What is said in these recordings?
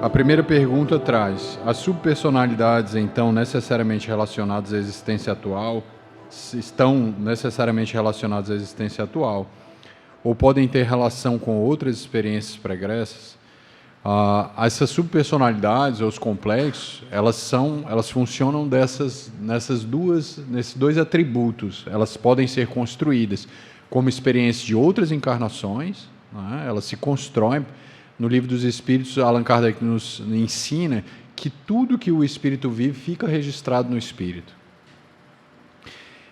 A primeira pergunta traz: as subpersonalidades, então, necessariamente relacionadas à existência atual, estão necessariamente relacionadas à existência atual, ou podem ter relação com outras experiências pregressas? Essas subpersonalidades, ou os complexos, elas funcionam nesses dois atributos. Elas podem ser construídas como experiências de outras encarnações, né? Elas se constroem. No Livro dos Espíritos, Allan Kardec nos ensina que tudo que o espírito vive fica registrado no espírito.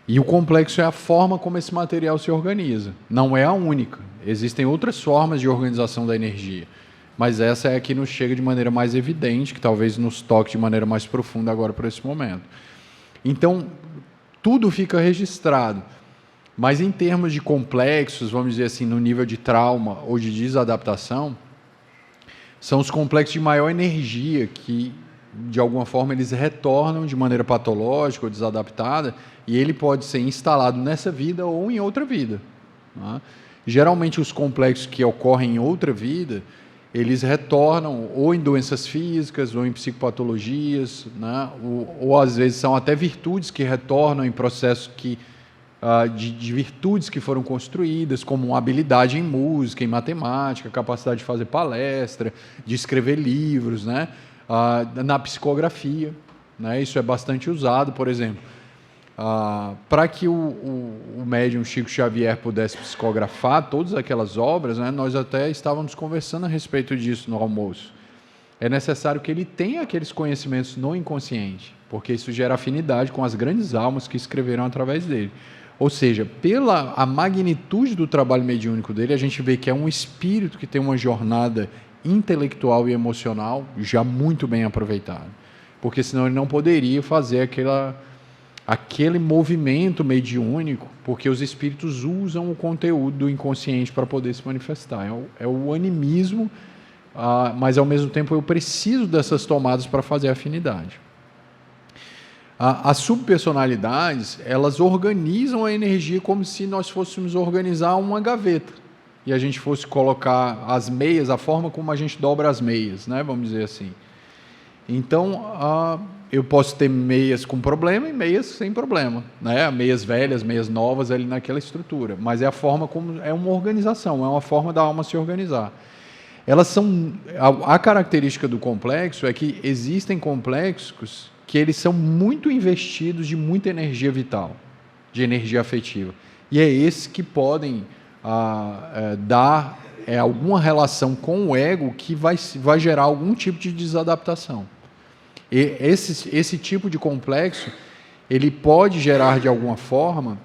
E o complexo é a forma como esse material se organiza. Não é a única. Existem outras formas de organização da energia. Mas essa é a que nos chega de maneira mais evidente, que talvez nos toque de maneira mais profunda agora por esse momento. Então, tudo fica registrado. Mas em termos de complexos, vamos dizer assim, no nível de trauma ou de desadaptação, são os complexos de maior energia que, de alguma forma, eles retornam de maneira patológica ou desadaptada, e ele pode ser instalado nessa vida ou em outra vida, né? Geralmente, os complexos que ocorrem em outra vida, eles retornam ou em doenças físicas ou em psicopatologias, né? Ou às vezes são até virtudes que retornam em processos de virtudes que foram construídas, como habilidade em música, em matemática, capacidade de fazer palestra, de escrever livros, né? Na psicografia, né? Isso é bastante usado, por exemplo. Para que o médium Chico Xavier pudesse psicografar todas aquelas obras, né? Nós até estávamos conversando a respeito disso no almoço. É necessário que ele tenha aqueles conhecimentos no inconsciente, porque isso gera afinidade com as grandes almas que escreveram através dele. Ou seja, pela a magnitude do trabalho mediúnico dele, a gente vê que é um espírito que tem uma jornada intelectual e emocional já muito bem aproveitada, porque senão ele não poderia fazer aquele movimento mediúnico, porque os espíritos usam o conteúdo do inconsciente para poder se manifestar. É o animismo, mas ao mesmo tempo eu preciso dessas tomadas para fazer afinidade. As subpersonalidades, elas organizam a energia como se nós fôssemos organizar uma gaveta e a gente fosse colocar as meias, a forma como a gente dobra as meias, né? Vamos dizer assim. Então, eu posso ter meias com problema e meias sem problema, né? Meias velhas, meias novas ali naquela estrutura, mas é a forma como é uma organização, é uma forma da alma se organizar. Elas são a característica do complexo é que existem complexos que eles são muito investidos de muita energia vital, de energia afetiva. E é esses que podem dar alguma relação com o ego que vai gerar algum tipo de desadaptação. E esse tipo de complexo, ele pode gerar de alguma forma,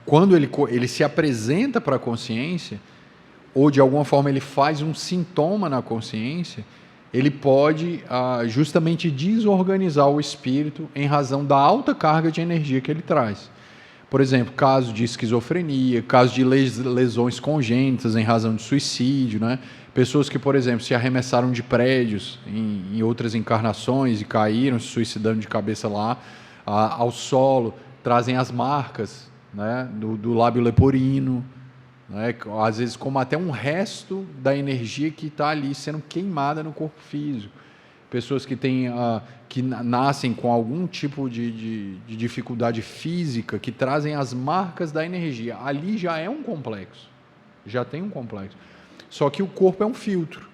quando ele se apresenta para a consciência, ou de alguma forma ele faz um sintoma na consciência, ele pode justamente desorganizar o espírito em razão da alta carga de energia que ele traz. Por exemplo, caso de esquizofrenia, caso de lesões congênitas em razão de suicídio, né? Pessoas que, por exemplo, se arremessaram de prédios em outras encarnações e caíram, se suicidando de cabeça lá ao solo, trazem as marcas, né, do lábio leporino, né, às vezes como até um resto da energia que está ali sendo queimada no corpo físico. Pessoas que nascem com algum tipo de dificuldade física, que trazem as marcas da energia. Ali já é um complexo, já tem um complexo. Só que o corpo é um filtro.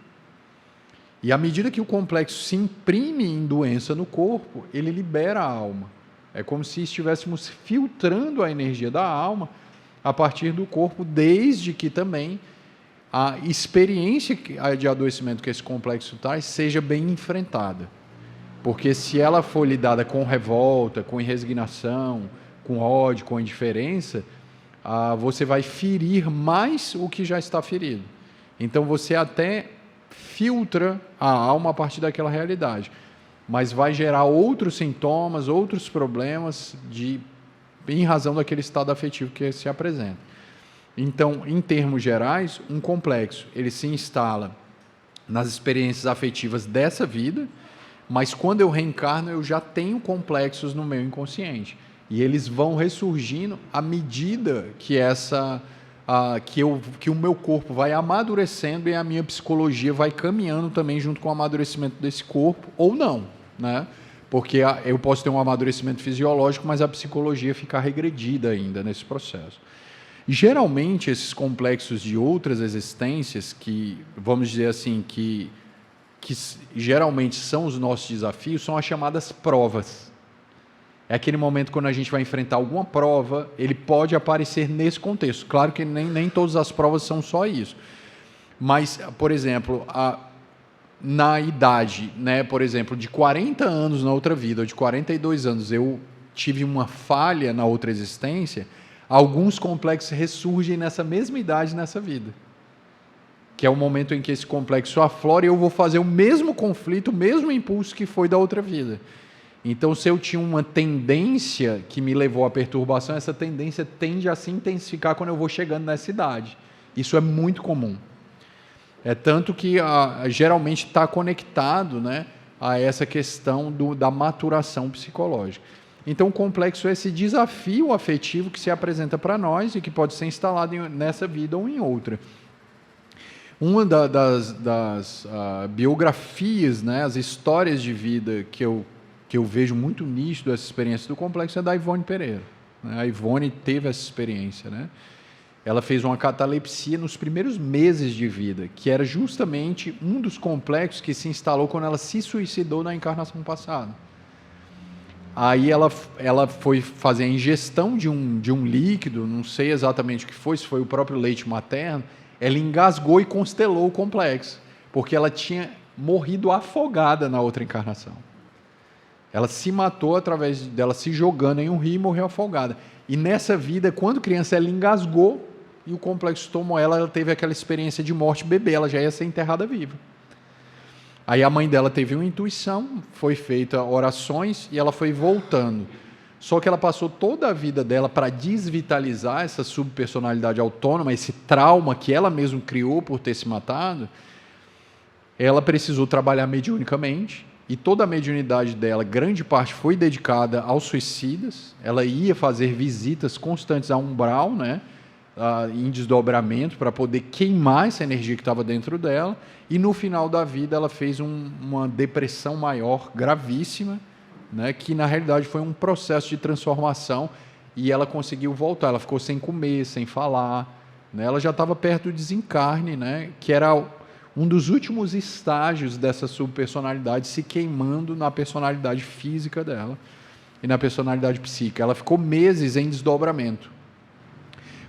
E à medida que o complexo se imprime em doença no corpo, ele libera a alma. É como se estivéssemos filtrando a energia da alma a partir do corpo, desde que também a experiência de adoecimento que esse complexo traz seja bem enfrentada. Porque se ela for lidada com revolta, com resignação, com ódio, com indiferença, você vai ferir mais o que já está ferido. Então você até filtra a alma a partir daquela realidade, mas vai gerar outros sintomas, outros problemas em razão daquele estado afetivo que se apresenta. Então, em termos gerais, um complexo, ele se instala nas experiências afetivas dessa vida, mas quando eu reencarno, eu já tenho complexos no meu inconsciente. E eles vão ressurgindo à medida que que o meu corpo vai amadurecendo e a minha psicologia vai caminhando também junto com o amadurecimento desse corpo, ou não, né? Porque eu posso ter um amadurecimento fisiológico, mas a psicologia fica regredida ainda nesse processo. Geralmente, esses complexos de outras existências, que, vamos dizer assim, que geralmente são os nossos desafios, são as chamadas provas. É aquele momento quando a gente vai enfrentar alguma prova, ele pode aparecer nesse contexto. Claro que nem todas as provas são só isso. Mas, por exemplo, na idade, né, por exemplo, de 40 anos na outra vida, ou de 42 anos, eu tive uma falha na outra existência, alguns complexos ressurgem nessa mesma idade, nessa vida. Que é o momento em que esse complexo aflora e eu vou fazer o mesmo conflito, o mesmo impulso que foi da outra vida. Então, se eu tinha uma tendência que me levou à perturbação, essa tendência tende a se intensificar quando eu vou chegando nessa idade. Isso é muito comum. É tanto que geralmente está conectado, né, a essa questão da maturação psicológica. Então, o complexo é esse desafio afetivo que se apresenta para nós e que pode ser instalado nessa vida ou em outra. Uma das biografias, né, as histórias de vida que eu vejo muito nítido essa experiência do complexo é da Ivone Pereira. A Ivone teve essa experiência, né? Ela fez uma catalepsia nos primeiros meses de vida, que era justamente um dos complexos que se instalou quando ela se suicidou na encarnação passada. Aí ela foi fazer a ingestão de um líquido, não sei exatamente o que foi, se foi o próprio leite materno, ela engasgou e constelou o complexo, porque ela tinha morrido afogada na outra encarnação. Ela se matou através dela se jogando em um rio e morreu afogada. E nessa vida, quando criança, ela engasgou e o complexo tomou ela, ela teve aquela experiência de morte bebê, ela já ia ser enterrada viva. Aí a mãe dela teve uma intuição, foi feita orações e ela foi voltando. Só que ela passou toda a vida dela para desvitalizar essa subpersonalidade autônoma, esse trauma que ela mesma criou por ter se matado. Ela precisou trabalhar mediunicamente e toda a mediunidade dela, grande parte, foi dedicada aos suicidas. Ela ia fazer visitas constantes ao umbral, né, em desdobramento, para poder queimar essa energia que estava dentro dela. E no final da vida ela fez uma depressão maior, gravíssima, né, que na realidade foi um processo de transformação e ela conseguiu voltar. Ela ficou sem comer, sem falar, né, ela já estava perto do desencarne, né, que era um dos últimos estágios dessa subpersonalidade se queimando na personalidade física dela e na personalidade psíquica. Ela ficou meses em desdobramento,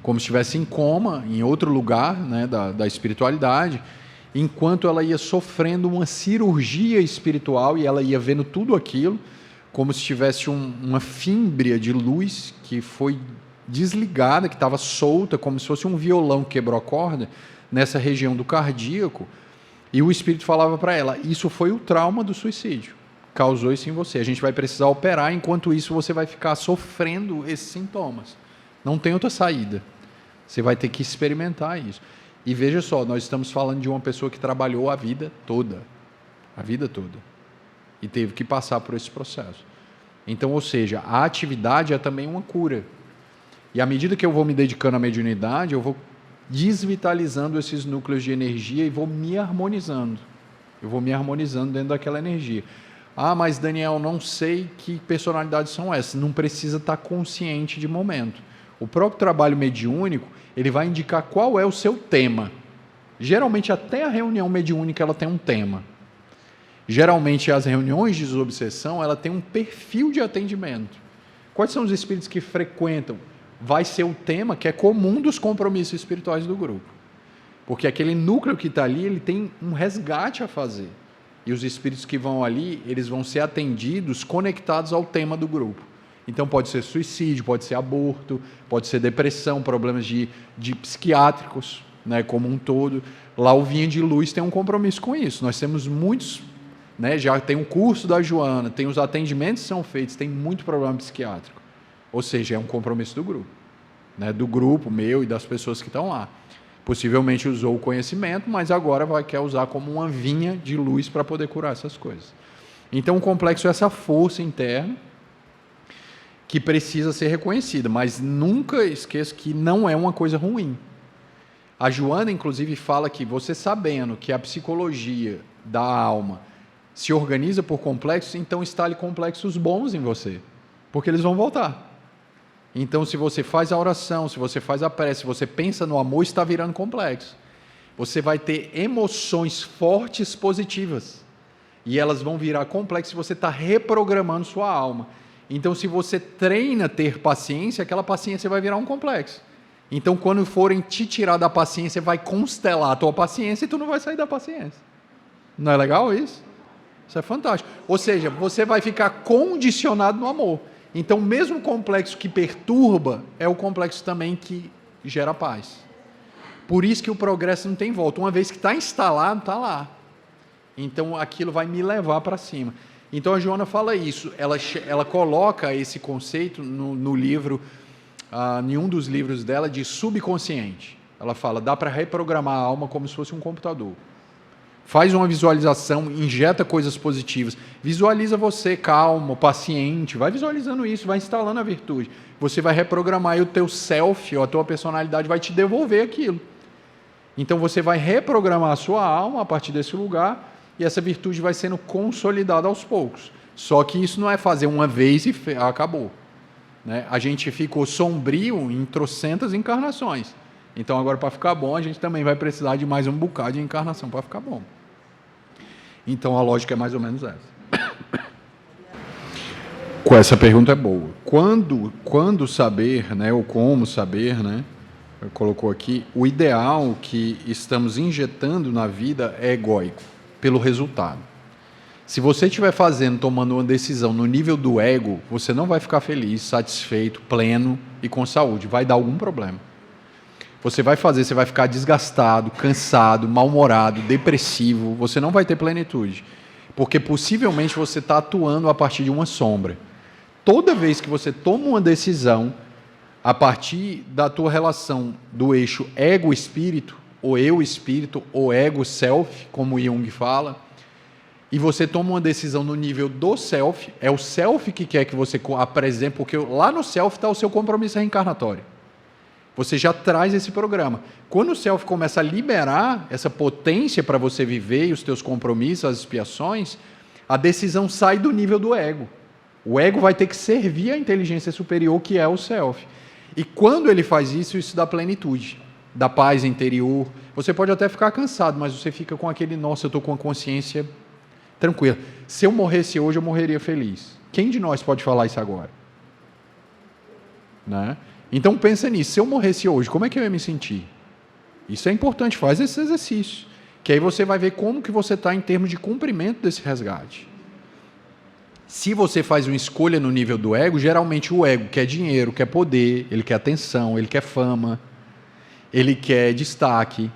como se estivesse em coma, em outro lugar, né, da espiritualidade, enquanto ela ia sofrendo uma cirurgia espiritual e ela ia vendo tudo aquilo, como se tivesse uma fímbria de luz que foi desligada, que estava solta, como se fosse um violão que quebrou a corda, nessa região do cardíaco, e o espírito falava para ela, isso foi o trauma do suicídio, causou isso em você, a gente vai precisar operar, enquanto isso você vai ficar sofrendo esses sintomas, não tem outra saída, você vai ter que experimentar isso. E veja só, nós estamos falando de uma pessoa que trabalhou a vida toda, e teve que passar por esse processo. Então, ou seja, a atividade é também uma cura, e à medida que eu vou me dedicando à mediunidade, eu vou desvitalizando esses núcleos de energia e vou me harmonizando. Eu vou me harmonizando dentro daquela energia. Ah, mas Daniel, não sei que personalidades são essas. Não precisa estar consciente de momento. O próprio trabalho mediúnico, ele vai indicar qual é o seu tema. Geralmente, até a reunião mediúnica, ela tem um tema. Geralmente, as reuniões de desobsessão, ela tem um perfil de atendimento. Quais são os espíritos que frequentam? Vai ser o tema que é comum dos compromissos espirituais do grupo. Porque aquele núcleo que está ali, ele tem um resgate a fazer. E os espíritos que vão ali, eles vão ser atendidos, conectados ao tema do grupo. Então pode ser suicídio, pode ser aborto, pode ser depressão, problemas de psiquiátricos, né, como um todo. Lá o Vinha de Luz tem um compromisso com isso. Nós temos muitos, né, já tem um curso da Joana, tem os atendimentos que são feitos, tem muito problema psiquiátrico. Ou seja, é um compromisso do grupo, né? Do grupo, meu e das pessoas que estão lá. Possivelmente usou o conhecimento, mas agora quer usar como uma vinha de luz para poder curar essas coisas. Então, o complexo é essa força interna que precisa ser reconhecida, mas nunca esqueça que não é uma coisa ruim. A Joana, inclusive, fala que você sabendo que a psicologia da alma se organiza por complexos, então instale complexos bons em você, porque eles vão voltar. Então, se você faz a oração, se você faz a prece, se você pensa no amor, está virando complexo. Você vai ter emoções fortes positivas, e elas vão virar complexos se você está reprogramando sua alma. Então, se você treina ter paciência, aquela paciência vai virar um complexo. Então, quando forem te tirar da paciência, vai constelar a tua paciência e tu não vai sair da paciência. Não é legal isso? Isso é fantástico. Ou seja, você vai ficar condicionado no amor. Então, o mesmo complexo que perturba é o complexo também que gera paz. Por isso que o progresso não tem volta. Uma vez que está instalado, está lá. Então, aquilo vai me levar para cima. Então, a Joana fala isso. Ela coloca esse conceito no livro, em um dos livros dela, de subconsciente. Ela fala, dá para reprogramar a alma como se fosse um computador. Faz uma visualização, injeta coisas positivas, visualiza você calmo, paciente, vai visualizando isso, vai instalando a virtude. Você vai reprogramar e o teu self, ou a tua personalidade vai te devolver aquilo. Então você vai reprogramar a sua alma a partir desse lugar e essa virtude vai sendo consolidada aos poucos. Só que isso não é fazer uma vez e acabou. Né? A gente ficou sombrio em trocentas encarnações. Então agora, para ficar bom, a gente também vai precisar de mais um bocado de encarnação para ficar bom. Então a lógica é mais ou menos essa. Com essa pergunta é boa. Quando saber, né, ou como saber, né, colocou aqui, o ideal que estamos injetando na vida é egóico, pelo resultado. Se você estiver tomando uma decisão no nível do ego, você não vai ficar feliz, satisfeito, pleno e com saúde. Vai dar algum problema. Você vai ficar desgastado, cansado, mal-humorado, depressivo, você não vai ter plenitude, porque possivelmente você está atuando a partir de uma sombra. Toda vez que você toma uma decisão a partir da tua relação do eixo ego-espírito, ou eu-espírito, ou ego-self, como Jung fala, e você toma uma decisão no nível do self, é o self que quer que você apresente, porque lá no self está o seu compromisso reencarnatório. Você já traz esse programa. Quando o self começa a liberar essa potência para você viver e os teus compromissos, as expiações, a decisão sai do nível do ego. O ego vai ter que servir à inteligência superior, que é o self. E quando ele faz isso, isso dá plenitude, dá paz interior. Você pode até ficar cansado, mas você fica com aquele, nossa, eu estou com a consciência tranquila. Se eu morresse hoje, eu morreria feliz. Quem de nós pode falar isso agora? Né? Então pensa nisso, se eu morresse hoje, como é que eu ia me sentir? Isso é importante, faz esse exercício, que aí você vai ver como que você está em termos de cumprimento desse resgate. Se você faz uma escolha no nível do ego, geralmente o ego quer dinheiro, quer poder, ele quer atenção, ele quer fama, ele quer destaque,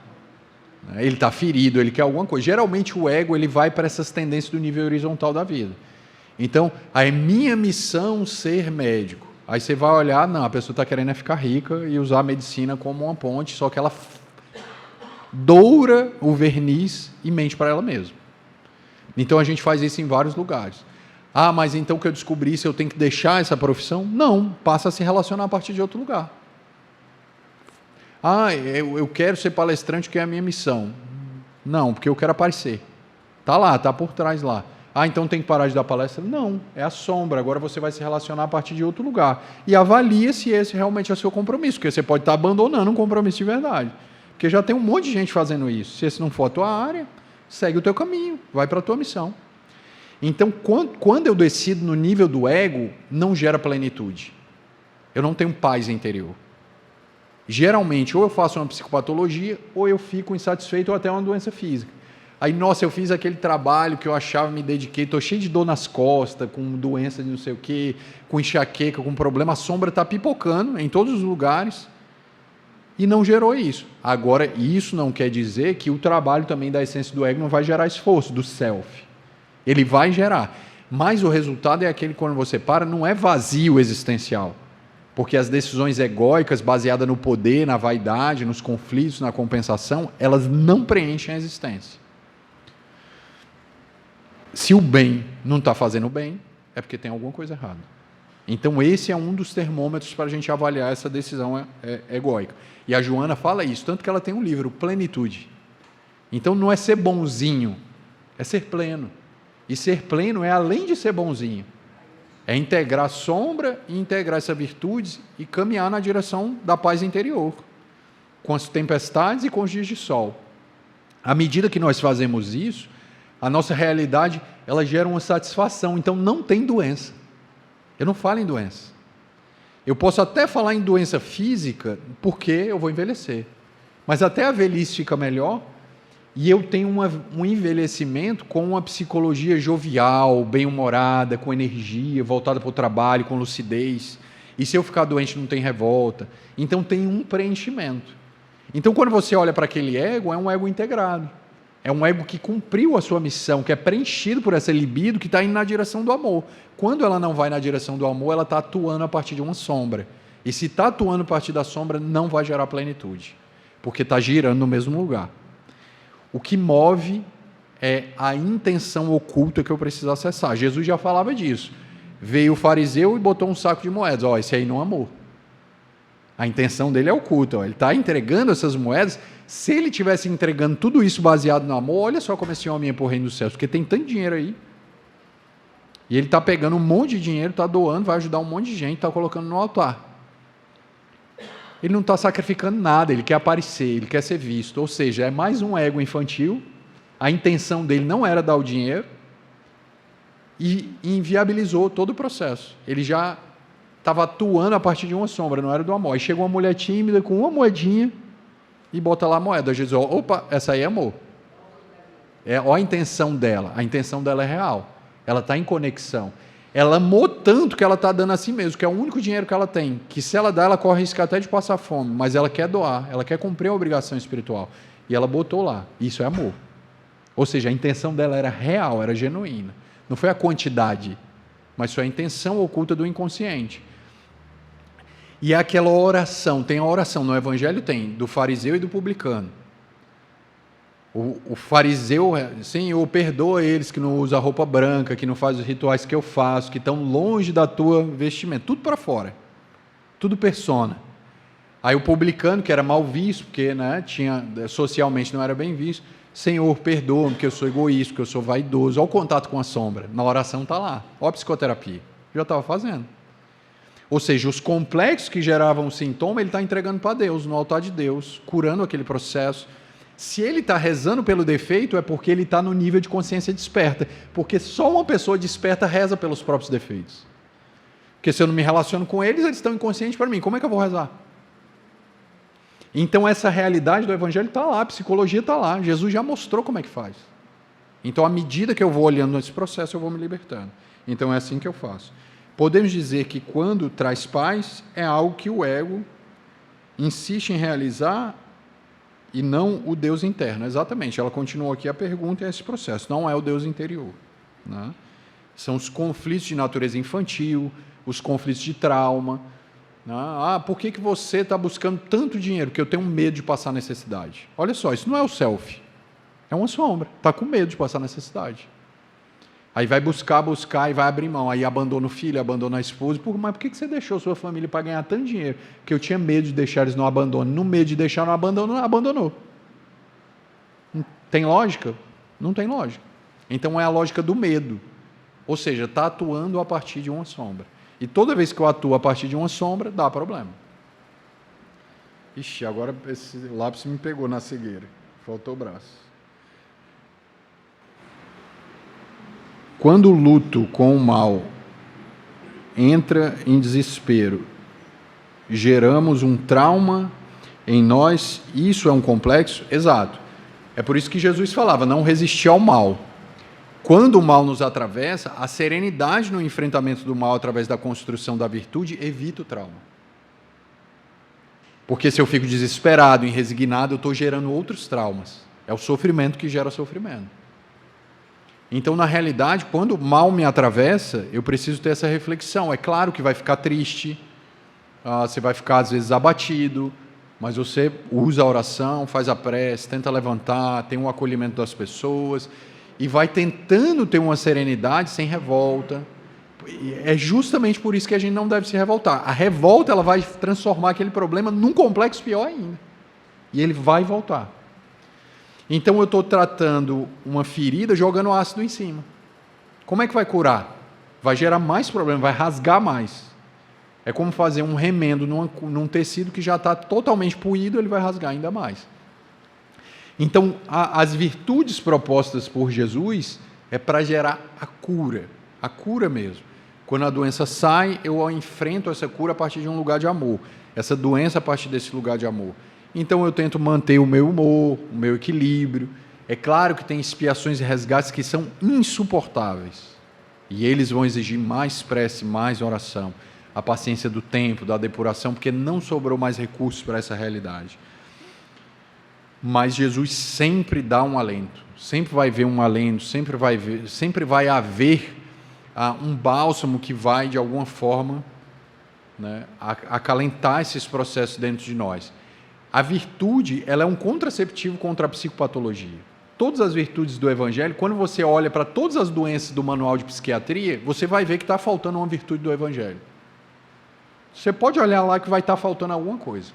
né? Ele está ferido, ele quer alguma coisa. Geralmente o ego ele vai para essas tendências do nível horizontal da vida. Então, é minha missão ser médico. Aí você vai olhar, não, a pessoa está querendo ficar rica e usar a medicina como uma ponte, só que ela doura o verniz e mente para ela mesma. Então a gente faz isso em vários lugares. Ah, mas então que eu descobri isso, eu tenho que deixar essa profissão? Não, passa a se relacionar a partir de outro lugar. Ah, eu quero ser palestrante, que é a minha missão. Não, porque eu quero aparecer. Está lá, está por trás lá. Ah, então tem que parar de dar palestra? Não, é a sombra, agora você vai se relacionar a partir de outro lugar. E avalia se esse realmente é o seu compromisso, porque você pode estar abandonando um compromisso de verdade. Porque já tem um monte de gente fazendo isso. Se esse não for a tua área, segue o teu caminho, vai para a tua missão. Então, quando eu decido no nível do ego, não gera plenitude. Eu não tenho paz interior. Geralmente, ou eu faço uma psicopatologia, ou eu fico insatisfeito, ou até uma doença física. Aí, nossa, eu fiz aquele trabalho que eu achava, me dediquei, estou cheio de dor nas costas, com doença de não sei o quê, com enxaqueca, com problema, a sombra está pipocando em todos os lugares e não gerou isso. Agora, isso não quer dizer que o trabalho também da essência do ego não vai gerar esforço, do self. Ele vai gerar, mas o resultado é aquele, quando você para, não é vazio existencial, porque as decisões egóicas, baseadas no poder, na vaidade, nos conflitos, na compensação, elas não preenchem a existência. Se o bem não está fazendo bem, é porque tem alguma coisa errada. Então, esse é um dos termômetros para a gente avaliar essa decisão egóica. E a Joana fala isso, tanto que ela tem um livro, Plenitude. Então, não é ser bonzinho, é ser pleno. E ser pleno é além de ser bonzinho. É integrar a sombra e integrar essa virtude e caminhar na direção da paz interior, com as tempestades e com os dias de sol. À medida que nós fazemos isso, a nossa realidade ela gera uma satisfação. Então, não tem doença. Eu não falo em doença. Eu posso até falar em doença física, porque eu vou envelhecer. Mas até a velhice fica melhor, e eu tenho um envelhecimento com uma psicologia jovial, bem-humorada, com energia, voltada para o trabalho, com lucidez. E se eu ficar doente, não tem revolta. Então, tem um preenchimento. Então, quando você olha para aquele ego, é um ego integrado. É um ego que cumpriu a sua missão, que é preenchido por essa libido que está indo na direção do amor. Quando ela não vai na direção do amor, ela está atuando a partir de uma sombra. E se está atuando a partir da sombra, não vai gerar plenitude, porque está girando no mesmo lugar. O que move é a intenção oculta que eu preciso acessar. Jesus já falava disso. Veio o fariseu e botou um saco de moedas. Esse aí não amou. A intenção dele é oculta. Ele está entregando essas moedas. Se ele estivesse entregando tudo isso baseado no amor, olha só como esse homem ia para o reino dos céus, porque tem tanto dinheiro aí. E ele está pegando um monte de dinheiro, está doando, vai ajudar um monte de gente, está colocando no altar. Ele não está sacrificando nada, ele quer aparecer, ele quer ser visto. Ou seja, é mais um ego infantil. A intenção dele não era dar o dinheiro e inviabilizou todo o processo. Ele já estava atuando a partir de uma sombra, não era do amor. Aí chega uma mulher tímida com uma moedinha e bota lá a moeda. Jesus, opa, essa aí é amor. Olha a intenção dela. A intenção dela é real. Ela está em conexão. Ela amou tanto que ela está dando a si mesmo, que é o único dinheiro que ela tem, que se ela dá, ela corre risco até de passar fome, mas ela quer doar, ela quer cumprir a obrigação espiritual. E ela botou lá. Isso é amor. Ou seja, a intenção dela era real, era genuína. Não foi a quantidade, mas foi a intenção oculta do inconsciente. E é aquela oração, tem a oração, no Evangelho tem, do fariseu e do publicano. O fariseu, Senhor, perdoa eles que não usam roupa branca, que não fazem os rituais que eu faço, que estão longe da tua vestimenta, tudo para fora, tudo persona. Aí o publicano, que era mal visto, porque socialmente não era bem visto, Senhor, perdoa-me, porque eu sou egoísta, porque eu sou vaidoso. Olha o contato com a sombra, na oração está lá, olha a psicoterapia, já estava fazendo. Ou seja, os complexos que geravam o sintoma, ele está entregando para Deus, no altar de Deus, curando aquele processo. Se ele está rezando pelo defeito, é porque ele está no nível de consciência desperta. Porque só uma pessoa desperta reza pelos próprios defeitos. Porque se eu não me relaciono com eles, eles estão inconscientes para mim. Como é que eu vou rezar? Então, essa realidade do Evangelho está lá, a psicologia está lá. Jesus já mostrou como é que faz. Então, à medida que eu vou olhando nesse processo, eu vou me libertando. Então, é assim que eu faço. Podemos dizer que quando traz paz, é algo que o ego insiste em realizar e não o Deus interno. Exatamente, ela continuou aqui a pergunta, é esse processo, não é o Deus interior. Né? São os conflitos de natureza infantil, os conflitos de trauma. Né? Por que você está buscando tanto dinheiro? Porque eu tenho medo de passar necessidade. Olha só, isso não é o self, é uma sombra, está com medo de passar necessidade. Aí vai buscar e vai abrir mão. Aí abandona o filho, abandona a esposa. Mas por que você deixou sua família para ganhar tanto dinheiro? Porque eu tinha medo de deixar eles no abandono. No medo de deixar no abandono, abandonou. Tem lógica? Não tem lógica. Então é a lógica do medo. Ou seja, está atuando a partir de uma sombra. E toda vez que eu atuo a partir de uma sombra, dá problema. Ixi, agora esse lápis me pegou na cegueira. Faltou o braço. Quando o luto com o mal entra em desespero, geramos um trauma em nós, isso é um complexo? Exato. É por isso que Jesus falava, não resistir ao mal. Quando o mal nos atravessa, a serenidade no enfrentamento do mal através da construção da virtude evita o trauma. Porque se eu fico desesperado e resignado, eu estou gerando outros traumas. É o sofrimento que gera sofrimento. Então, na realidade, quando o mal me atravessa, eu preciso ter essa reflexão. É claro que vai ficar triste, você vai ficar, às vezes, abatido, mas você usa a oração, faz a prece, tenta levantar, tem um acolhimento das pessoas, e vai tentando ter uma serenidade sem revolta, É justamente por isso que a gente não deve se revoltar. A revolta, ela vai transformar aquele problema num complexo pior ainda. E ele vai voltar. Então eu estou tratando uma ferida jogando ácido em cima. Como é que vai curar? Vai gerar mais problema, vai rasgar mais. É como fazer um remendo num tecido que já está totalmente poído, ele vai rasgar ainda mais. Então, as virtudes propostas por Jesus é para gerar a cura mesmo. Quando a doença sai, eu enfrento essa cura a partir de um lugar de amor, essa doença a partir desse lugar de amor. Então, eu tento manter o meu humor, o meu equilíbrio. É claro que tem expiações e resgates que são insuportáveis, e eles vão exigir mais prece, mais oração, a paciência do tempo, da depuração, porque não sobrou mais recursos para essa realidade. Mas Jesus sempre dá um alento, sempre vai haver um alento, sempre vai haver um bálsamo que vai, de alguma forma, né, acalentar esses processos dentro de nós. A virtude, ela é um contraceptivo contra a psicopatologia. Todas as virtudes do Evangelho, quando você olha para todas as doenças do manual de psiquiatria, você vai ver que está faltando uma virtude do Evangelho. Você pode olhar lá que vai estar faltando alguma coisa.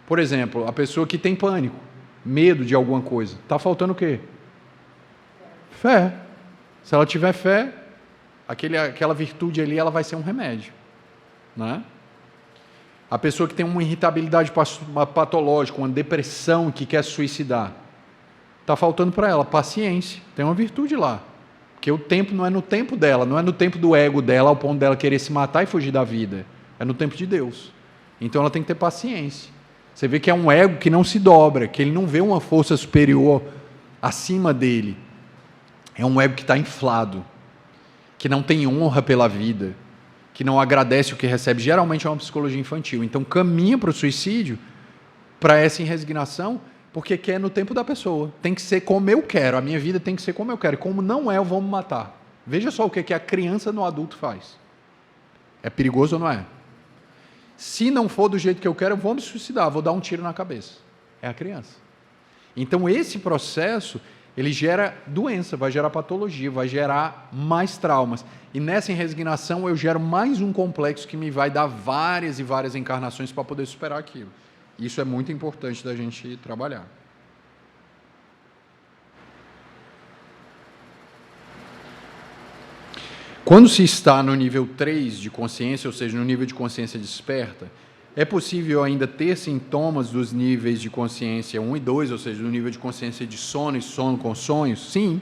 Por exemplo, a pessoa que tem pânico, medo de alguma coisa, está faltando o quê? Fé. Se ela tiver fé, aquela virtude ali, ela vai ser um remédio, né? A pessoa que tem uma irritabilidade patológica, uma depressão, que quer se suicidar, está faltando para ela paciência, tem uma virtude lá, porque o tempo não é no tempo dela, não é no tempo do ego dela, ao ponto dela querer se matar e fugir da vida, é no tempo de Deus. Então ela tem que ter paciência. Você vê que é um ego que não se dobra, que ele não vê uma força superior acima dele. É um ego que está inflado, que não tem honra pela vida, que não agradece o que recebe. Geralmente é uma psicologia infantil. Então caminha para o suicídio, para essa resignação, porque quer no tempo da pessoa. Tem que ser como eu quero, a minha vida tem que ser como eu quero. E como não é, eu vou me matar. Veja só o que a criança no adulto faz. É perigoso ou não é? Se não for do jeito que eu quero, eu vou me suicidar, vou dar um tiro na cabeça. É a criança. Então, esse processo, ele gera doença, vai gerar patologia, vai gerar mais traumas. E nessa resignação, eu gero mais um complexo que me vai dar várias e várias encarnações para poder superar aquilo. Isso é muito importante da gente trabalhar. Quando se está no nível 3 de consciência, ou seja, no nível de consciência desperta, é possível ainda ter sintomas dos níveis de consciência 1 e 2, ou seja, do nível de consciência de sono e sono com sonhos? Sim.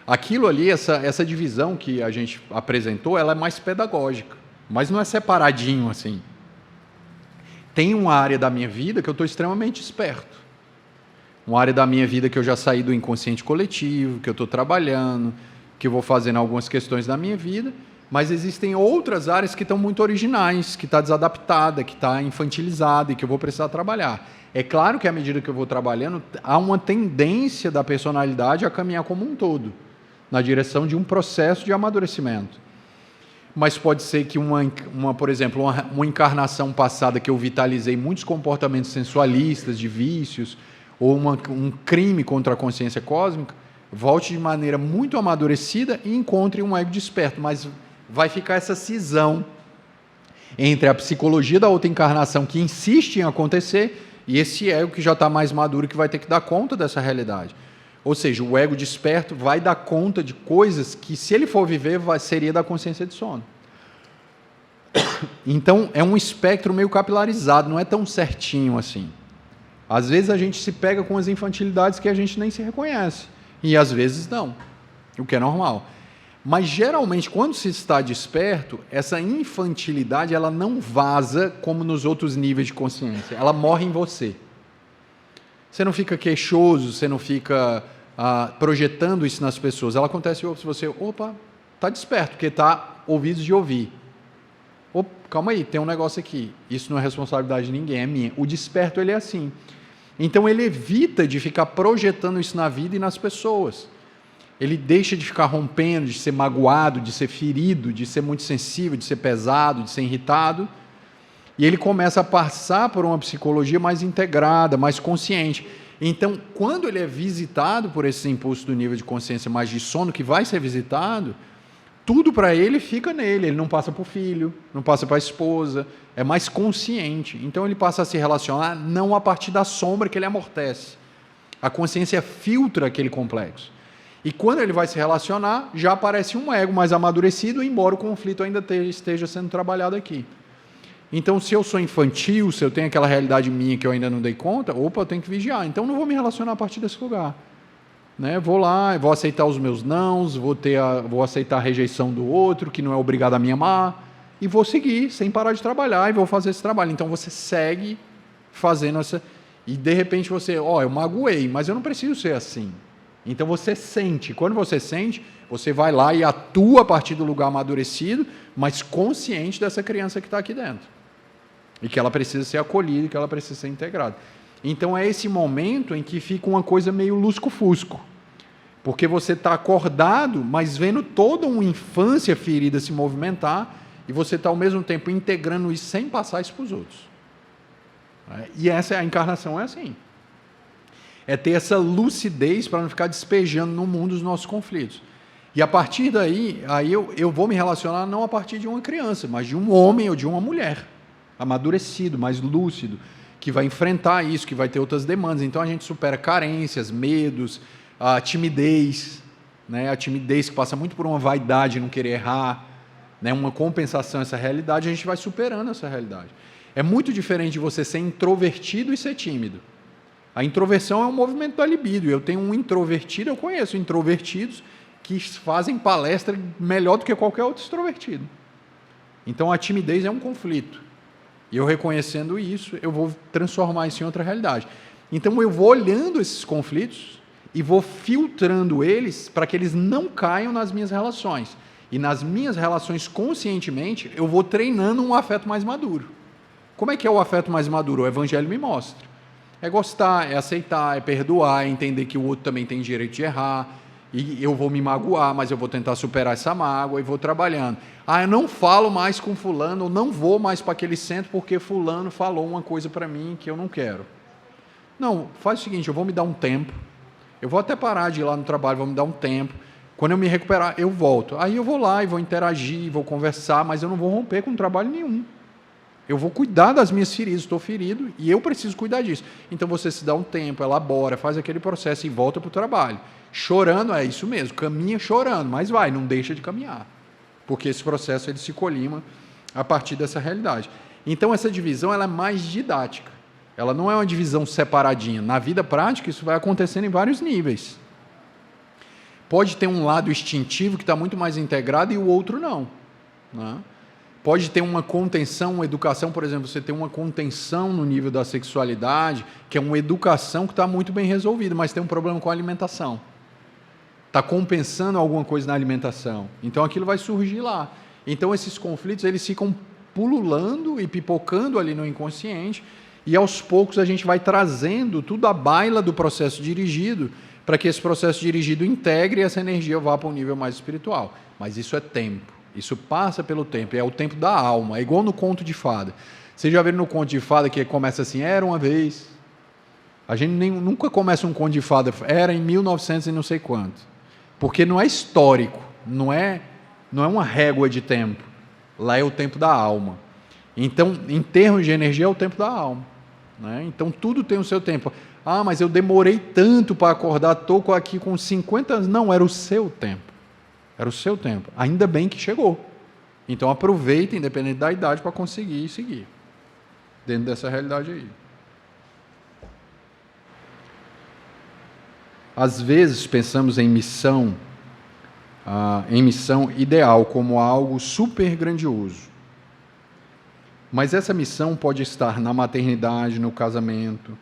Aquilo ali, essa divisão que a gente apresentou, ela é mais pedagógica, mas não é separadinho assim. Tem uma área da minha vida que eu estou extremamente esperto. Uma área da minha vida que eu já saí do inconsciente coletivo, que eu estou trabalhando, que eu vou fazendo algumas questões da minha vida, mas existem outras áreas que estão muito originais, que está desadaptada, que está infantilizada e que eu vou precisar trabalhar. É claro que à medida que eu vou trabalhando, há uma tendência da personalidade a caminhar como um todo, na direção de um processo de amadurecimento. Mas pode ser que por exemplo, uma encarnação passada que eu vitalizei muitos comportamentos sensualistas, de vícios, ou um crime contra a consciência cósmica, volte de maneira muito amadurecida e encontre um ego desperto, mas vai ficar essa cisão entre a psicologia da outra encarnação que insiste em acontecer e esse ego que já está mais maduro que vai ter que dar conta dessa realidade. Ou seja, o ego desperto vai dar conta de coisas que, se ele for viver, seria da consciência de sono. Então, é um espectro meio capilarizado, não é tão certinho assim. Às vezes a gente se pega com as infantilidades que a gente nem se reconhece. E às vezes não, o que é normal. Mas geralmente, quando se está desperto, essa infantilidade ela não vaza como nos outros níveis de consciência, ela morre em você. Você não fica queixoso, você não fica projetando isso nas pessoas. Ela acontece se você, está desperto, porque está ouvidos de ouvir. Calma aí, tem um negócio aqui. Isso não é responsabilidade de ninguém, é minha. O desperto ele é assim. Então ele evita de ficar projetando isso na vida e nas pessoas. Ele deixa de ficar rompendo, de ser magoado, de ser ferido, de ser muito sensível, de ser pesado, de ser irritado. E ele começa a passar por uma psicologia mais integrada, mais consciente. Então, quando ele é visitado por esse impulso do nível de consciência mais de sono, que vai ser visitado, tudo para ele fica nele, ele não passa para o filho, não passa para a esposa, é mais consciente. Então ele passa a se relacionar não a partir da sombra que ele amortece. A consciência filtra aquele complexo. E quando ele vai se relacionar, já aparece um ego mais amadurecido, embora o conflito ainda esteja sendo trabalhado aqui. Então, se eu sou infantil, se eu tenho aquela realidade minha que eu ainda não dei conta, opa, eu tenho que vigiar. Então, não vou me relacionar a partir desse lugar. Né? Vou lá, vou aceitar os meus nãos, vou aceitar a rejeição do outro, que não é obrigado a me amar, e vou seguir, sem parar de trabalhar, e vou fazer esse trabalho. Então, você segue fazendo essa... E, de repente, você... eu magoei, mas eu não preciso ser assim. Então, você sente. Quando você sente, você vai lá e atua a partir do lugar amadurecido, mas consciente dessa criança que está aqui dentro. E que ela precisa ser acolhida, e que ela precisa ser integrada. Então, é esse momento em que fica uma coisa meio lusco-fusco. Porque você está acordado, mas vendo toda uma infância ferida se movimentar, e você está, ao mesmo tempo, integrando isso sem passar isso para os outros. E a encarnação é assim. É ter essa lucidez para não ficar despejando no mundo os nossos conflitos. E a partir daí, eu vou me relacionar não a partir de uma criança, mas de um homem ou de uma mulher, amadurecido, mais lúcido, que vai enfrentar isso, que vai ter outras demandas. Então a gente supera carências, medos, a timidez, né? A timidez que passa muito por uma vaidade, não querer errar, né? Uma compensação a essa realidade, a gente vai superando essa realidade. É muito diferente de você ser introvertido e ser tímido. A introversão é um movimento da libido. Eu tenho um introvertido, eu conheço introvertidos que fazem palestra melhor do que qualquer outro extrovertido. Então a timidez é um conflito. E eu reconhecendo isso, eu vou transformar isso em outra realidade. Então eu vou olhando esses conflitos e vou filtrando eles para que eles não caiam nas minhas relações. E nas minhas relações, conscientemente, eu vou treinando um afeto mais maduro. Como é que é o afeto mais maduro? O Evangelho me mostra. É gostar, é aceitar, é perdoar, é entender que o outro também tem direito de errar, e eu vou me magoar, mas eu vou tentar superar essa mágoa e vou trabalhando. Eu não falo mais com fulano, ou não vou mais para aquele centro porque fulano falou uma coisa para mim que eu não quero. Não, faz o seguinte, eu vou me dar um tempo, eu vou até parar de ir lá no trabalho, vou me dar um tempo, quando eu me recuperar, eu volto. Aí eu vou lá e vou interagir, vou conversar, mas eu não vou romper com trabalho nenhum. Eu vou cuidar das minhas feridas, estou ferido e eu preciso cuidar disso. Então você se dá um tempo, elabora, faz aquele processo e volta para o trabalho. Chorando, é isso mesmo, caminha chorando, mas vai, não deixa de caminhar. Porque esse processo ele se colima a partir dessa realidade. Então essa divisão ela é mais didática. Ela não é uma divisão separadinha. Na vida prática isso vai acontecendo em vários níveis. Pode ter um lado instintivo que está muito mais integrado e o outro não. Né? Pode ter uma contenção, uma educação, por exemplo, você tem uma contenção no nível da sexualidade, que é uma educação que está muito bem resolvida, mas tem um problema com a alimentação. Está compensando alguma coisa na alimentação. Então aquilo vai surgir lá. Então esses conflitos eles ficam pululando e pipocando ali no inconsciente, e aos poucos a gente vai trazendo tudo à baila do processo dirigido, para que esse processo dirigido integre e essa energia vá para um nível mais espiritual. Mas isso é tempo. Isso passa pelo tempo, é o tempo da alma, é igual no conto de fada. Vocês já viram no conto de fada que começa assim, era uma vez. A gente nunca começa um conto de fada, era em 1900 e não sei quanto. Porque não é histórico, não é uma régua de tempo. Lá é o tempo da alma. Então, em termos de energia, é o tempo da alma. Né? Então, tudo tem o seu tempo. Mas eu demorei tanto para acordar, estou aqui com 50 anos. Não, era o seu tempo. Era o seu tempo. Ainda bem que chegou. Então aproveita, independente da idade, para conseguir seguir. Dentro dessa realidade aí. Às vezes pensamos em missão ideal como algo super grandioso. Mas essa missão pode estar na maternidade, no casamento,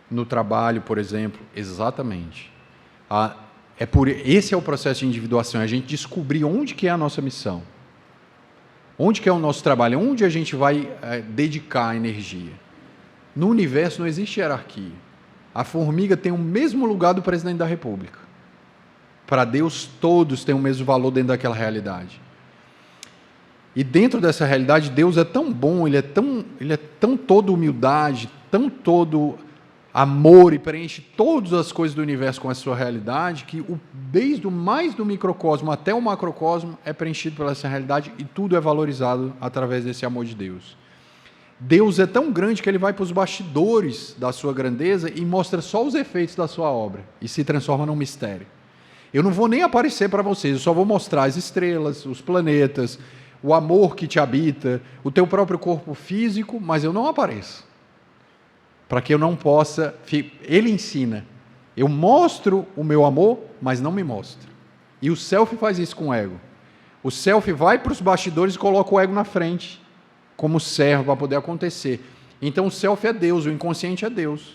no trabalho, por exemplo. Exatamente. Esse é o processo de individuação, é a gente descobrir onde que é a nossa missão, onde que é o nosso trabalho, onde a gente vai dedicar a energia. No universo não existe hierarquia. A formiga tem o mesmo lugar do presidente da República. Para Deus, todos têm o mesmo valor dentro daquela realidade. E dentro dessa realidade, Deus é tão bom, Ele é tão todo humildade, tão todo amor e preenche todas as coisas do universo com a sua realidade, que desde o mais do microcosmo até o macrocosmo é preenchido pela essa realidade e tudo é valorizado através desse amor de Deus. Deus é tão grande que ele vai para os bastidores da sua grandeza e mostra só os efeitos da sua obra e se transforma num mistério. Eu não vou nem aparecer para vocês, eu só vou mostrar as estrelas, os planetas, o amor que te habita, o teu próprio corpo físico, mas eu não apareço. Para que eu não possa... Ele ensina. Eu mostro o meu amor, mas não me mostro. E o self faz isso com o ego. O self vai para os bastidores e coloca o ego na frente, como servo para poder acontecer. Então o self é Deus, o inconsciente é Deus.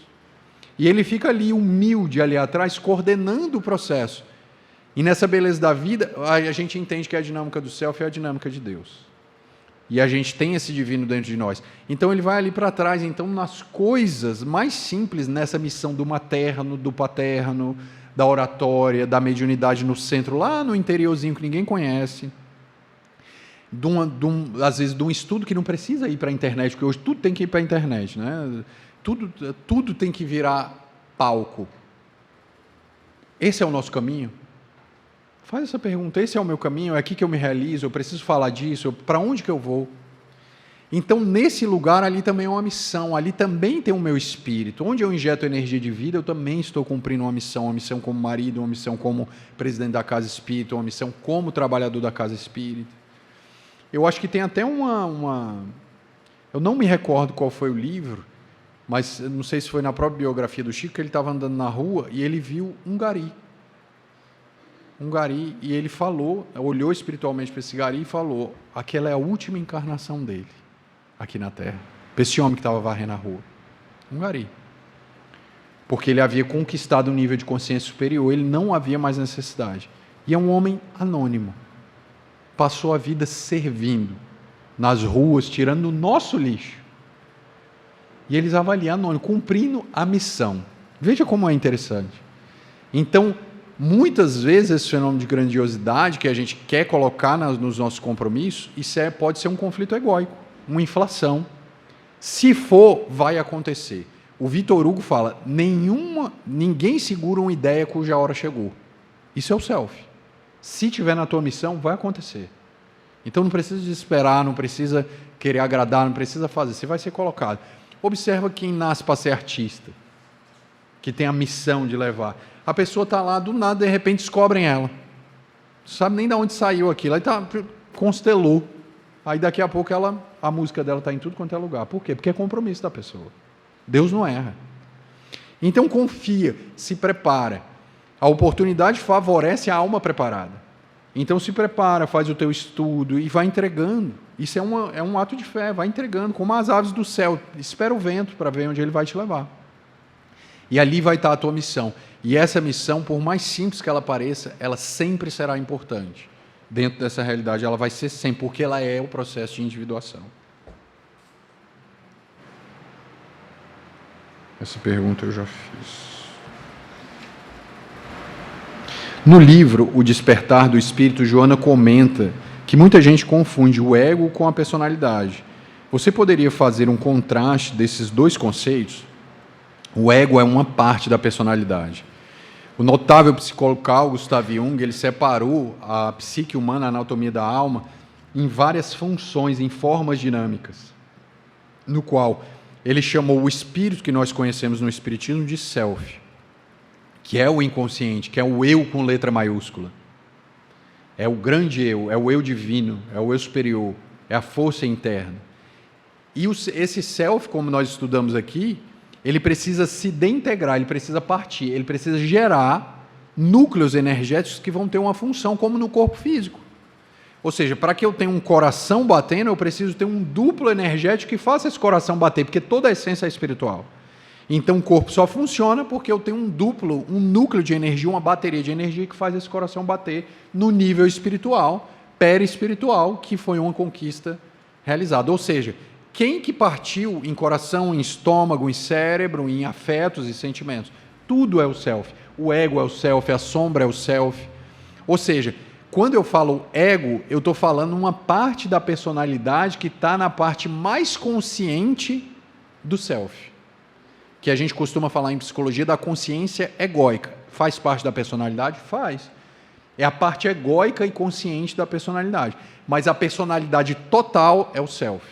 E ele fica ali, humilde, ali atrás, coordenando o processo. E nessa beleza da vida, a gente entende que a dinâmica do self é a dinâmica de Deus. E a gente tem esse divino dentro de nós. Então ele vai ali para trás, então nas coisas mais simples, nessa missão do materno, do paterno, da oratória, da mediunidade no centro, lá no interiorzinho que ninguém conhece, às vezes de um estudo que não precisa ir para a internet, porque hoje tudo tem que ir para a internet, né? Tudo tem que virar palco. Esse é o nosso caminho? Faz essa pergunta, esse é o meu caminho, é aqui que eu me realizo, eu preciso falar disso, para onde que eu vou? Então, nesse lugar, ali também é uma missão, ali também tem o meu espírito. Onde eu injeto energia de vida, eu também estou cumprindo uma missão como marido, uma missão como presidente da casa espírita, uma missão como trabalhador da casa espírita. Eu acho que tem até eu não me recordo qual foi o livro, mas não sei se foi na própria biografia do Chico, que ele estava andando na rua e ele viu um gari, e ele falou, olhou espiritualmente para esse gari e falou, aquela é a última encarnação dele, aqui na Terra, para esse homem que estava varrendo a rua, um gari, porque ele havia conquistado um nível de consciência superior, ele não havia mais necessidade, e é um homem anônimo, passou a vida servindo, nas ruas, tirando o nosso lixo, e eles avaliam anônimo, cumprindo a missão, veja como é interessante, então, muitas vezes esse fenômeno de grandiosidade que a gente quer colocar nos nossos compromissos, isso pode ser um conflito egóico, uma inflação. Se for, vai acontecer. O Vitor Hugo fala, ninguém segura uma ideia cuja hora chegou. Isso é o self. Se tiver na tua missão, vai acontecer. Então não precisa desesperar, não precisa querer agradar, não precisa fazer, você vai ser colocado. Observa quem nasce para ser artista, que tem a missão de levar. A pessoa está lá, do nada, de repente descobrem ela. Não sabe nem de onde saiu aquilo. Aí constelou. Aí daqui a pouco a música dela está em tudo quanto é lugar. Por quê? Porque é compromisso da pessoa. Deus não erra. Então confia, se prepara. A oportunidade favorece a alma preparada. Então se prepara, faz o teu estudo e vai entregando. Isso é um ato de fé, vai entregando, como as aves do céu. Espera o vento para ver onde ele vai te levar. E ali vai estar a tua missão. E essa missão, por mais simples que ela pareça, ela sempre será importante. Dentro dessa realidade, ela vai ser sempre, porque ela é o processo de individuação. Essa pergunta eu já fiz. No livro O Despertar do Espírito, Joana comenta que muita gente confunde o ego com a personalidade. Você poderia fazer um contraste desses dois conceitos? O ego é uma parte da personalidade. O notável psicólogo Carl Gustav Jung, ele separou a psique humana, a anatomia da alma, em várias funções, em formas dinâmicas, no qual ele chamou o espírito que nós conhecemos no espiritismo de self, que é o inconsciente, que é o eu com letra maiúscula. É o grande eu, é o eu divino, é o eu superior, é a força interna. E esse self, como nós estudamos aqui, ele precisa se integrar, ele precisa partir, ele precisa gerar núcleos energéticos que vão ter uma função, como no corpo físico. Ou seja, para que eu tenha um coração batendo, eu preciso ter um duplo energético que faça esse coração bater, porque toda a essência é espiritual. Então o corpo só funciona porque eu tenho um núcleo de energia, uma bateria de energia que faz esse coração bater no nível espiritual, perispiritual, que foi uma conquista realizada. Ou seja, quem que partiu em coração, em estômago, em cérebro, em afetos e sentimentos? Tudo é o self. O ego é o self, a sombra é o self. Ou seja, quando eu falo ego, eu estou falando uma parte da personalidade que está na parte mais consciente do self. que a gente costuma falar em psicologia da consciência egóica. Faz parte da personalidade? Faz. É a parte egóica e consciente da personalidade. Mas a personalidade total é o self.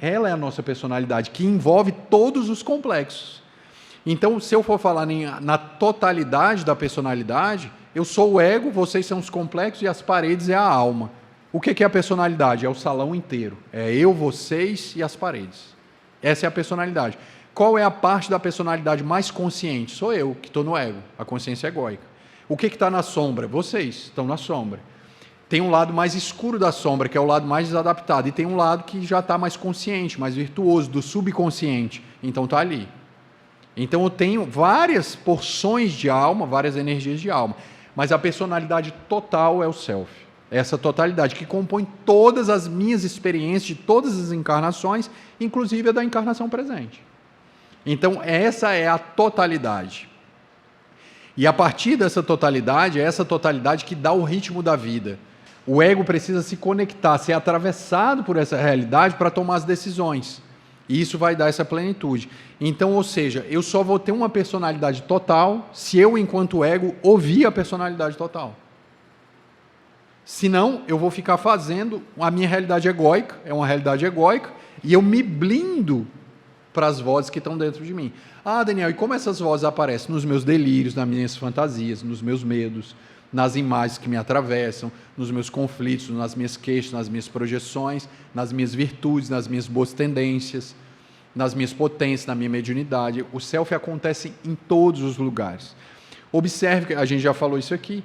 Ela é a nossa personalidade, que envolve todos os complexos. Então, se eu for falar na totalidade da personalidade, eu sou o ego, vocês são os complexos e as paredes é a alma. O que é a personalidade? É o salão inteiro. É eu, vocês e as paredes. Essa é a personalidade. Qual é a parte da personalidade mais consciente? Sou eu, que estou no ego, a consciência egóica. O que está na sombra? Vocês estão na sombra. Tem um lado mais escuro da sombra, que é o lado mais desadaptado, e tem um lado que já está mais consciente, mais virtuoso, do subconsciente. Então está ali. Então eu tenho várias porções de alma, várias energias de alma, mas a personalidade total é o self. Essa totalidade que compõe todas as minhas experiências de todas as encarnações, inclusive a da encarnação presente. Então essa é a totalidade. E a partir dessa totalidade, é essa totalidade que dá o ritmo da vida. O ego precisa se conectar, ser atravessado por essa realidade para tomar as decisões. E isso vai dar essa plenitude. Então, ou seja, eu só vou ter uma personalidade total se eu, enquanto ego, ouvir a personalidade total. Senão, eu vou ficar fazendo a minha realidade egóica, é uma realidade egóica, e eu me blindo para as vozes que estão dentro de mim. Ah, Daniel, e como essas vozes aparecem? Nos meus delírios, nas minhas fantasias, nos meus medos, nas imagens que me atravessam, nos meus conflitos, nas minhas queixas, nas minhas projeções, nas minhas virtudes, nas minhas boas tendências, nas minhas potências, na minha mediunidade. O self acontece em todos os lugares. Observe, a gente já falou isso aqui,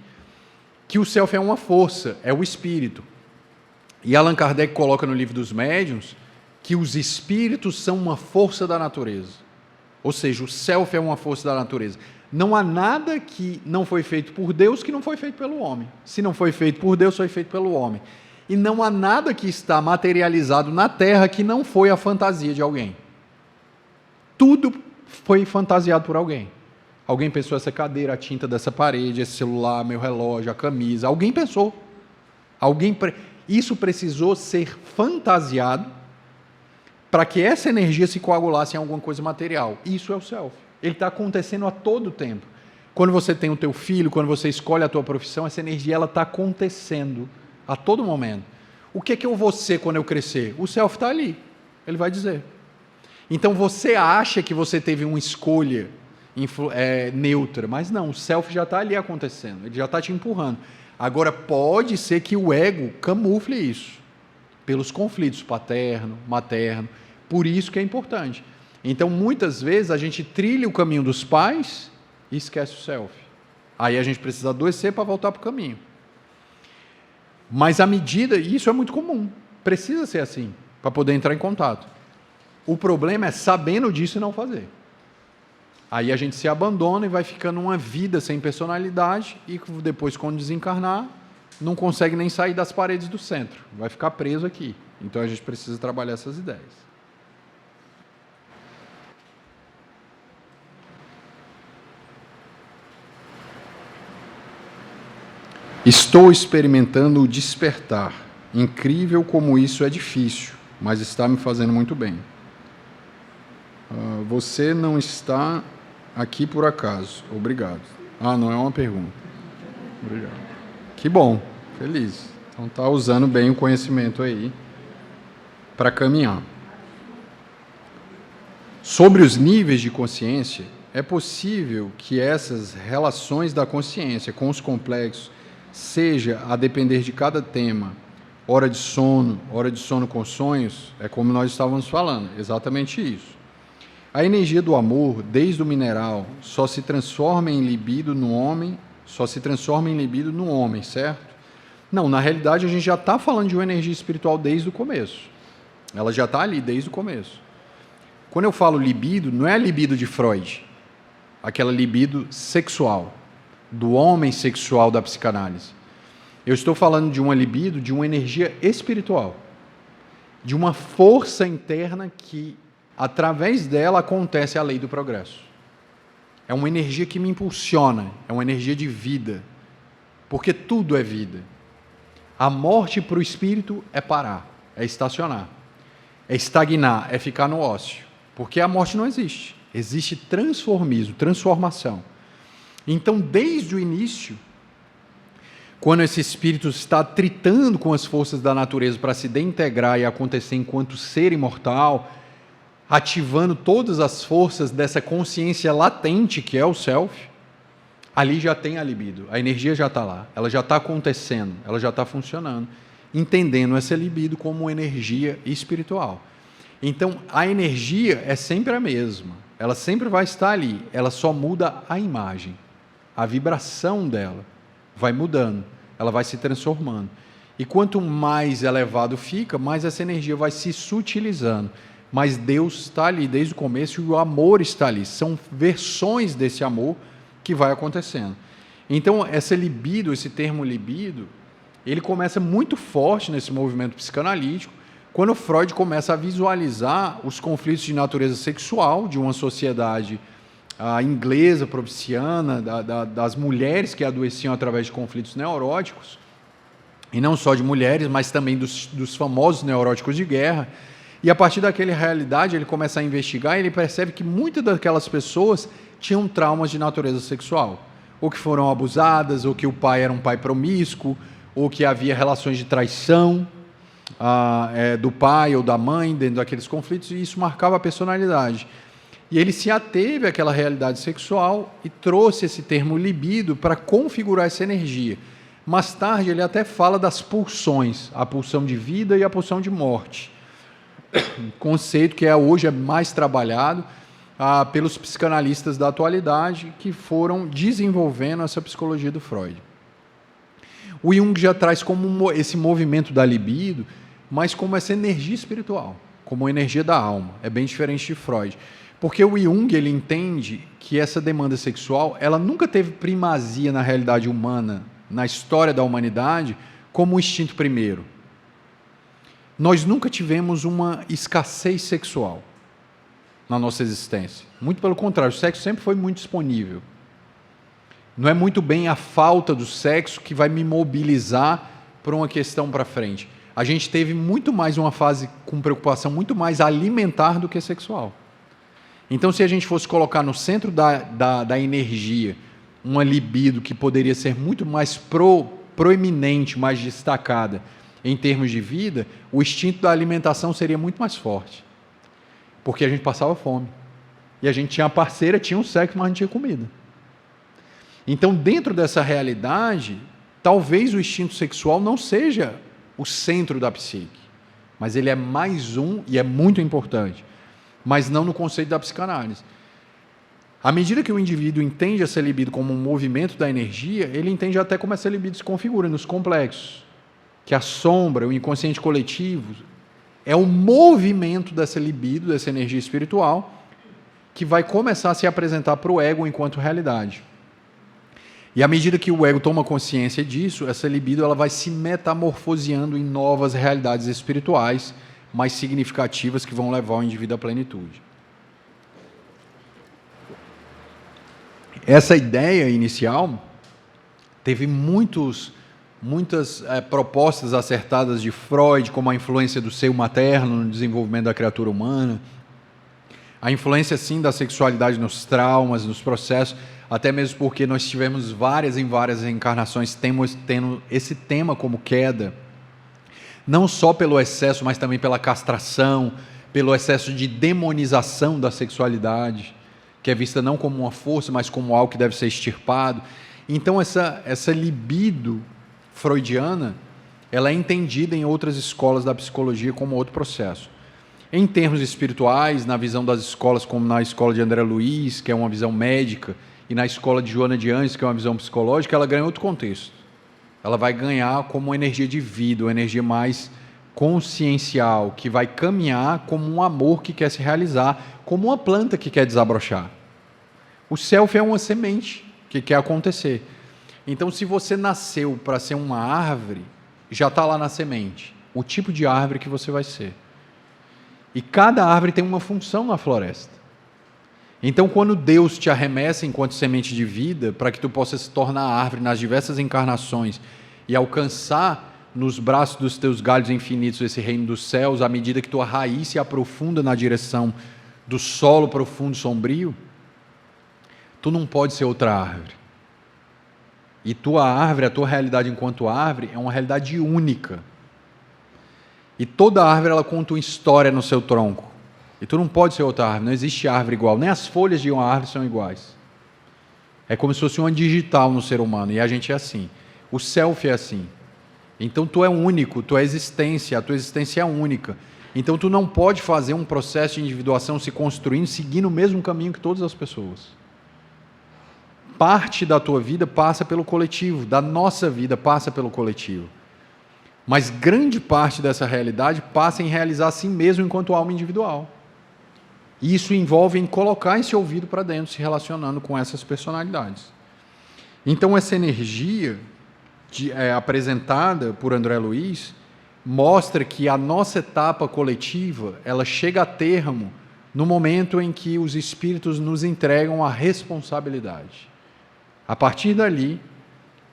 que o self é uma força, é o espírito. E Allan Kardec coloca no Livro dos Médiuns que os espíritos são uma força da natureza. Ou seja, o self é uma força da natureza. Não há nada que não foi feito por Deus que não foi feito pelo homem. Se não foi feito por Deus, foi feito pelo homem. E não há nada que está materializado na Terra que não foi a fantasia de alguém. Tudo foi fantasiado por alguém. Alguém pensou essa cadeira, a tinta dessa parede, esse celular, meu relógio, a camisa. Alguém pensou. Isso precisou ser fantasiado para que essa energia se coagulasse em alguma coisa material. Isso é o self. Ele está acontecendo a todo tempo. Quando você tem o teu filho, quando você escolhe a tua profissão, essa energia está acontecendo a todo momento. O que eu vou ser quando eu crescer? O self está ali. Ele vai dizer. Então você acha que você teve uma escolha neutra, mas não, o self já está ali acontecendo. Ele já está te empurrando. Agora pode ser que o ego camufle isso. Pelos conflitos paterno, materno. Por isso que é importante. Então, muitas vezes, a gente trilha o caminho dos pais e esquece o self. Aí a gente precisa adoecer para voltar para o caminho. Mas à medida, e isso é muito comum, precisa ser assim, para poder entrar em contato. O problema é sabendo disso e não fazer. Aí a gente se abandona e vai ficando uma vida sem personalidade e depois, quando desencarnar, não consegue nem sair das paredes do centro. Vai ficar preso aqui. Então a gente precisa trabalhar essas ideias. Estou experimentando o despertar. Incrível como isso é difícil, mas está me fazendo muito bem. Você não está aqui por acaso. Obrigado. Não é uma pergunta. Obrigado. Que bom, feliz. Então está usando bem o conhecimento aí para caminhar. Sobre os níveis de consciência, é possível que essas relações da consciência com os complexos seja a depender de cada tema, hora de sono com sonhos, é como nós estávamos falando, exatamente isso. A energia do amor, desde o mineral, só se transforma em libido no homem, certo? Não, na realidade a gente já está falando de uma energia espiritual desde o começo. Ela já está ali desde o começo. Quando eu falo libido, não é a libido de Freud, aquela libido sexual, do homem sexual da psicanálise. Eu estou falando de uma libido, de uma energia espiritual, de uma força interna que, através dela, acontece a lei do progresso. É uma energia que me impulsiona, é uma energia de vida, porque tudo é vida. A morte para o espírito é parar, é estacionar, é estagnar, é ficar no ócio, porque a morte não existe. Existe transformismo, transformação. Então, desde o início, quando esse espírito está tritando com as forças da natureza para se integrar e acontecer enquanto ser imortal, ativando todas as forças dessa consciência latente que é o self, ali já tem a libido, a energia já está lá, ela já está acontecendo, ela já está funcionando, entendendo essa libido como energia espiritual. Então, a energia é sempre a mesma, ela sempre vai estar ali, ela só muda a imagem, a vibração dela vai mudando, ela vai se transformando. E quanto mais elevado fica, mais essa energia vai se sutilizando. Mas Deus está ali desde o começo e o amor está ali. São versões desse amor que vai acontecendo. Então, essa libido, esse termo libido, ele começa muito forte nesse movimento psicanalítico, quando Freud começa a visualizar os conflitos de natureza sexual de uma sociedade inglesa, provinciana, das mulheres que adoeciam através de conflitos neuróticos, e não só de mulheres, mas também dos famosos neuróticos de guerra. E a partir daquela realidade, ele começa a investigar e ele percebe que muitas daquelas pessoas tinham traumas de natureza sexual, ou que foram abusadas, ou que o pai era um pai promíscuo, ou que havia relações de traição do pai ou da mãe dentro daqueles conflitos, e isso marcava a personalidade. E ele se ateve àquela realidade sexual e trouxe esse termo libido para configurar essa energia. Mais tarde, ele até fala das pulsões, a pulsão de vida e a pulsão de morte. Conceito que hoje é mais trabalhado pelos psicanalistas da atualidade que foram desenvolvendo essa psicologia do Freud. O Jung já traz como esse movimento da libido, mas como essa energia espiritual, como a energia da alma. É bem diferente de Freud. Porque o Jung, ele entende que essa demanda sexual, ela nunca teve primazia na realidade humana, na história da humanidade, como o instinto primeiro. Nós nunca tivemos uma escassez sexual na nossa existência. Muito pelo contrário, o sexo sempre foi muito disponível. Não é muito bem a falta do sexo que vai me mobilizar para uma questão para frente. A gente teve muito mais uma fase com preocupação muito mais alimentar do que sexual. Então, se a gente fosse colocar no centro da energia uma libido que poderia ser muito mais proeminente, mais destacada em termos de vida, o instinto da alimentação seria muito mais forte. Porque a gente passava fome. E a gente tinha a parceira, tinha um sexo, mas não tinha comida. Então, dentro dessa realidade, talvez o instinto sexual não seja o centro da psique, mas ele é mais um e é muito importante, mas não no conceito da psicanálise. À medida que o indivíduo entende essa libido como um movimento da energia, ele entende até como essa libido se configura nos complexos, que a sombra, o inconsciente coletivo, é o movimento dessa libido, dessa energia espiritual, que vai começar a se apresentar para o ego enquanto realidade. E à medida que o ego toma consciência disso, essa libido ela vai se metamorfoseando em novas realidades espirituais mais significativas que vão levar o indivíduo à plenitude. Essa ideia inicial teve muitas propostas acertadas de Freud, como a influência do seio materno no desenvolvimento da criatura humana, a influência, sim, da sexualidade nos traumas, nos processos, até mesmo porque nós tivemos várias reencarnações tendo esse tema como queda, não só pelo excesso, mas também pela castração, pelo excesso de demonização da sexualidade, que é vista não como uma força, mas como algo que deve ser extirpado. Então, essa libido freudiana, ela é entendida em outras escolas da psicologia como outro processo. Em termos espirituais, na visão das escolas, como na escola de André Luiz, que é uma visão médica, e na escola de Joana de Anjos, que é uma visão psicológica, ela ganha outro contexto. Ela vai ganhar como uma energia de vida, uma energia mais consciencial, que vai caminhar como um amor que quer se realizar, como uma planta que quer desabrochar. O self é uma semente que quer acontecer. Então, se você nasceu para ser uma árvore, já está lá na semente, o tipo de árvore que você vai ser. E cada árvore tem uma função na floresta. Então, quando Deus te arremessa enquanto semente de vida, para que tu possa se tornar árvore nas diversas encarnações e alcançar nos braços dos teus galhos infinitos esse reino dos céus, à medida que tua raiz se aprofunda na direção do solo profundo, sombrio, tu não pode ser outra árvore. E tua árvore, a tua realidade enquanto árvore, é uma realidade única. E toda árvore, ela conta uma história no seu tronco. E tu não pode ser outra árvore, não existe árvore igual. Nem as folhas de uma árvore são iguais. É como se fosse uma digital no ser humano, e a gente é assim. O self é assim. Então tu é único, tua existência, a tua existência é única. Então tu não pode fazer um processo de individuação se construindo, seguindo o mesmo caminho que todas as pessoas. Parte da tua vida passa pelo coletivo, da nossa vida passa pelo coletivo. Mas grande parte dessa realidade passa em realizar a si mesmo enquanto alma individual. E isso envolve em colocar esse ouvido para dentro, se relacionando com essas personalidades. Então essa energia apresentada por André Luiz mostra que a nossa etapa coletiva, ela chega a termo no momento em que os espíritos nos entregam a responsabilidade. A partir dali,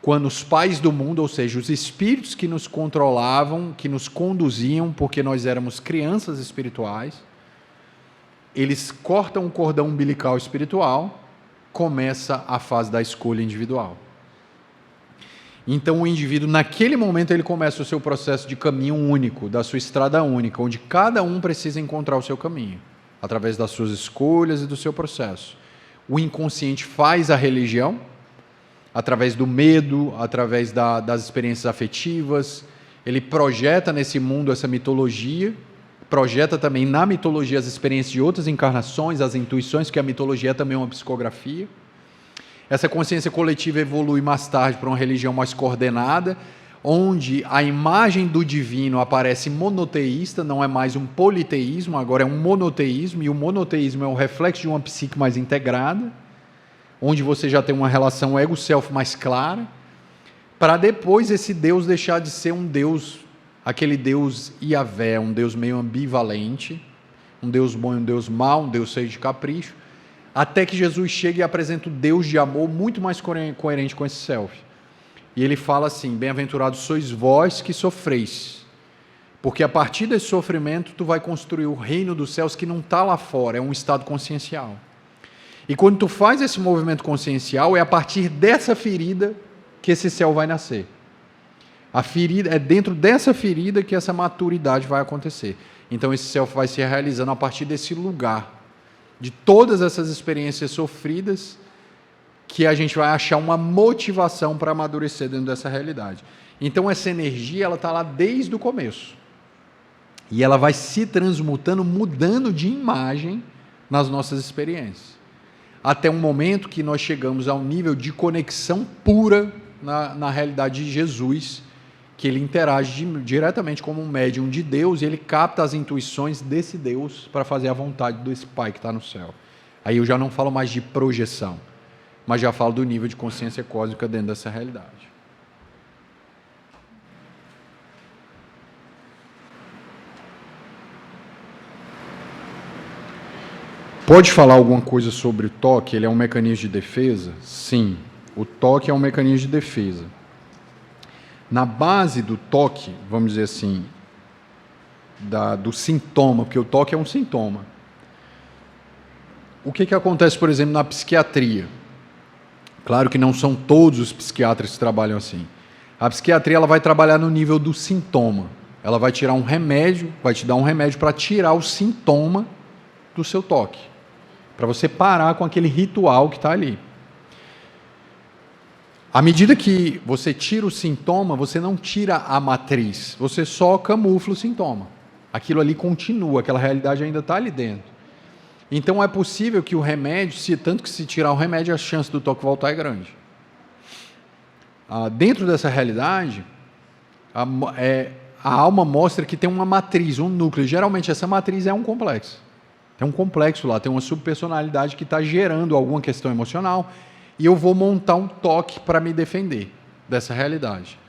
quando os pais do mundo, ou seja, os espíritos que nos controlavam, que nos conduziam, porque nós éramos crianças espirituais, eles cortam o cordão umbilical espiritual, começa a fase da escolha individual. Então o indivíduo, naquele momento, ele começa o seu processo de caminho único, da sua estrada única, onde cada um precisa encontrar o seu caminho, através das suas escolhas e do seu processo. O inconsciente faz a religião, através do medo, através das experiências afetivas, ele projeta nesse mundo essa mitologia, projeta também na mitologia as experiências de outras encarnações, as intuições, que a mitologia é também uma psicografia. Essa consciência coletiva evolui mais tarde para uma religião mais coordenada, onde a imagem do divino aparece monoteísta, não é mais um politeísmo, agora é um monoteísmo, e o monoteísmo é o reflexo de uma psique mais integrada, onde você já tem uma relação ego-self mais clara, para depois esse Deus deixar de ser um Deus, aquele Deus Iavé, um Deus meio ambivalente, um Deus bom e um Deus mau, um Deus cheio de capricho, até que Jesus chega e apresenta o Deus de amor muito mais coerente com esse self. E ele fala assim: bem-aventurados sois vós que sofreis, porque a partir desse sofrimento tu vai construir o reino dos céus que não está lá fora, é um estado consciencial. E quando tu faz esse movimento consciencial, é a partir dessa ferida que esse céu vai nascer. A ferida, é dentro dessa ferida que essa maturidade vai acontecer. Então esse céu vai se realizando a partir desse lugar, de todas essas experiências sofridas, que a gente vai achar uma motivação para amadurecer dentro dessa realidade. Então essa energia, ela está lá desde o começo. E ela vai se transmutando, mudando de imagem nas nossas experiências. Até um momento que nós chegamos a um nível de conexão pura na realidade de Jesus, que ele interage diretamente como um médium de Deus, e ele capta as intuições desse Deus para fazer a vontade desse Pai que está no céu. Aí eu já não falo mais de projeção, mas já falo do nível de consciência cósmica dentro dessa realidade. Pode falar alguma coisa sobre o toque? Ele é um mecanismo de defesa? Sim, o toque é um mecanismo de defesa. Na base do toque, vamos dizer assim, do sintoma, porque o toque é um sintoma. O que acontece, por exemplo, na psiquiatria? Claro que não são todos os psiquiatras que trabalham assim. A psiquiatria, ela vai trabalhar no nível do sintoma. Ela vai tirar um remédio, vai te dar um remédio para tirar o sintoma do seu toque, para você parar com aquele ritual que está ali. À medida que você tira o sintoma, você não tira a matriz, você só camufla o sintoma. Aquilo ali continua, aquela realidade ainda está ali dentro. Então é possível que o remédio, tanto que se tirar o remédio, a chance do toque voltar é grande. Dentro dessa realidade, a alma mostra que tem uma matriz, um núcleo. Geralmente essa matriz é um complexo. Tem um complexo lá, tem uma subpersonalidade que está gerando alguma questão emocional, e eu vou montar um toque para me defender dessa realidade.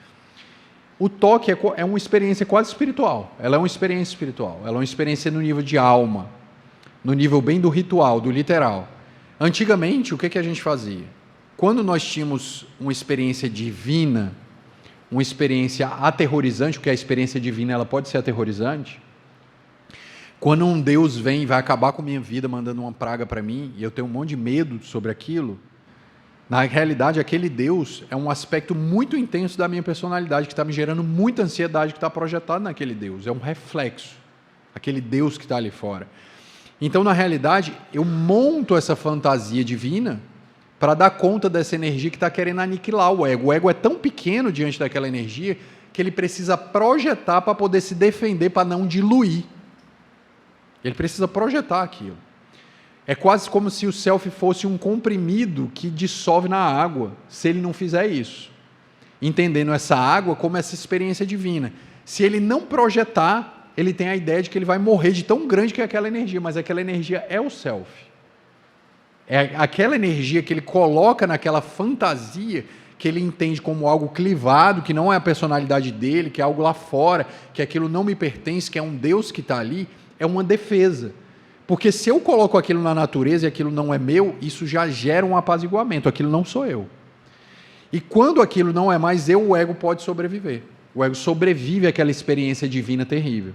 O toque é uma experiência quase espiritual. Ela é uma experiência espiritual. Ela é uma experiência no nível de alma, no nível bem do ritual, do literal. Antigamente, o que a gente fazia? Quando nós tínhamos uma experiência divina, uma experiência aterrorizante, porque a experiência divina ela pode ser aterrorizante, Quando um Deus vem e vai acabar com a minha vida mandando uma praga para mim, e eu tenho um monte de medo sobre aquilo, na realidade, aquele Deus é um aspecto muito intenso da minha personalidade, que está me gerando muita ansiedade, que está projetado naquele Deus. É um reflexo, aquele Deus que está ali fora. Então, na realidade, eu monto essa fantasia divina para dar conta dessa energia que está querendo aniquilar o ego. O ego é tão pequeno diante daquela energia que ele precisa projetar para poder se defender, para não diluir. Ele precisa projetar aquilo. É quase como se o self fosse um comprimido que dissolve na água, se ele não fizer isso. Entendendo essa água como essa experiência divina. Se ele não projetar, ele tem a ideia de que ele vai morrer de tão grande que é aquela energia, mas aquela energia é o self. É aquela energia que ele coloca naquela fantasia que ele entende como algo clivado, que não é a personalidade dele, que é algo lá fora, que aquilo não me pertence, que é um Deus que está ali, é uma defesa. Porque se eu coloco aquilo na natureza e aquilo não é meu, isso já gera um apaziguamento, aquilo não sou eu. E quando aquilo não é mais eu, o ego pode sobreviver. O ego sobrevive àquela experiência divina terrível.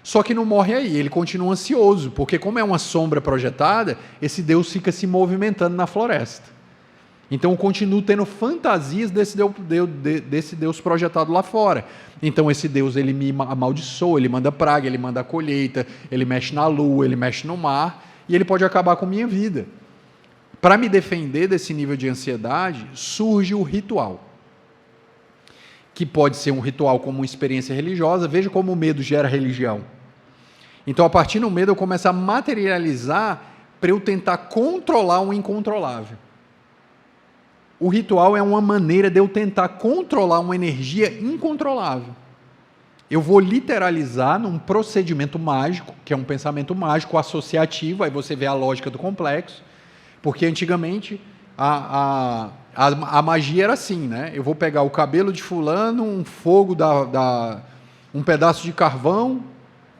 Só que não morre aí, ele continua ansioso, porque como é uma sombra projetada, esse Deus fica se movimentando na floresta. Então eu continuo tendo fantasias desse Deus projetado lá fora. Então esse Deus, ele me amaldiçoa, ele manda praga, ele manda a colheita, ele mexe na lua, ele mexe no mar, e ele pode acabar com a minha vida. Para me defender desse nível de ansiedade, surge o ritual. Que pode ser um ritual como uma experiência religiosa. Veja como o medo gera religião. Então, a partir do medo, eu começo a materializar para eu tentar controlar o incontrolável. O ritual é uma maneira de eu tentar controlar uma energia incontrolável. Eu vou literalizar num procedimento mágico, que é um pensamento mágico associativo, aí você vê a lógica do complexo, porque antigamente a magia era assim, né? Eu vou pegar o cabelo de fulano, um fogo, um pedaço de carvão,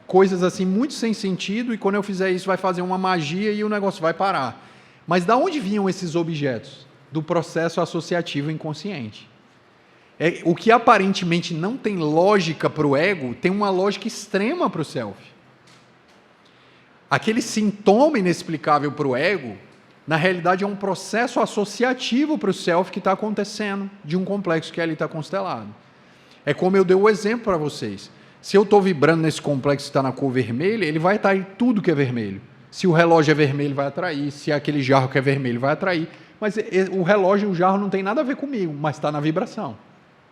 coisas assim muito sem sentido, e quando eu fizer isso vai fazer uma magia e o negócio vai parar. Mas de onde vinham esses objetos? Do processo associativo inconsciente. O que aparentemente não tem lógica para o ego, tem uma lógica extrema para o self. Aquele sintoma inexplicável para o ego, na realidade é um processo associativo para o self que está acontecendo, de um complexo que ali está constelado. É como eu dei o exemplo para vocês. Se eu estou vibrando nesse complexo que está na cor vermelha, ele vai atrair tudo que é vermelho. Se o relógio é vermelho, vai atrair. Se aquele jarro que é vermelho, vai atrair. Mas o relógio e o jarro não tem nada a ver comigo, mas está na vibração.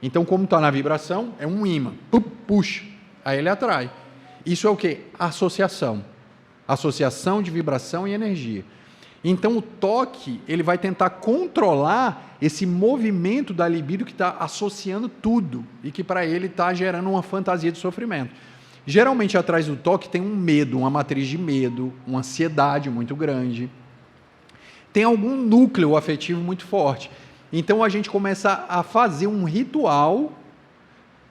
Então, como está na vibração, é um ímã. Puxa, aí ele atrai. Isso é o quê? Associação. Associação de vibração e energia. Então, o toque, ele vai tentar controlar esse movimento da libido que está associando tudo e que para ele está gerando uma fantasia de sofrimento. Geralmente, atrás do toque tem um medo, uma matriz de medo, uma ansiedade muito grande. Tem algum núcleo afetivo muito forte. Então, a gente começa a fazer um ritual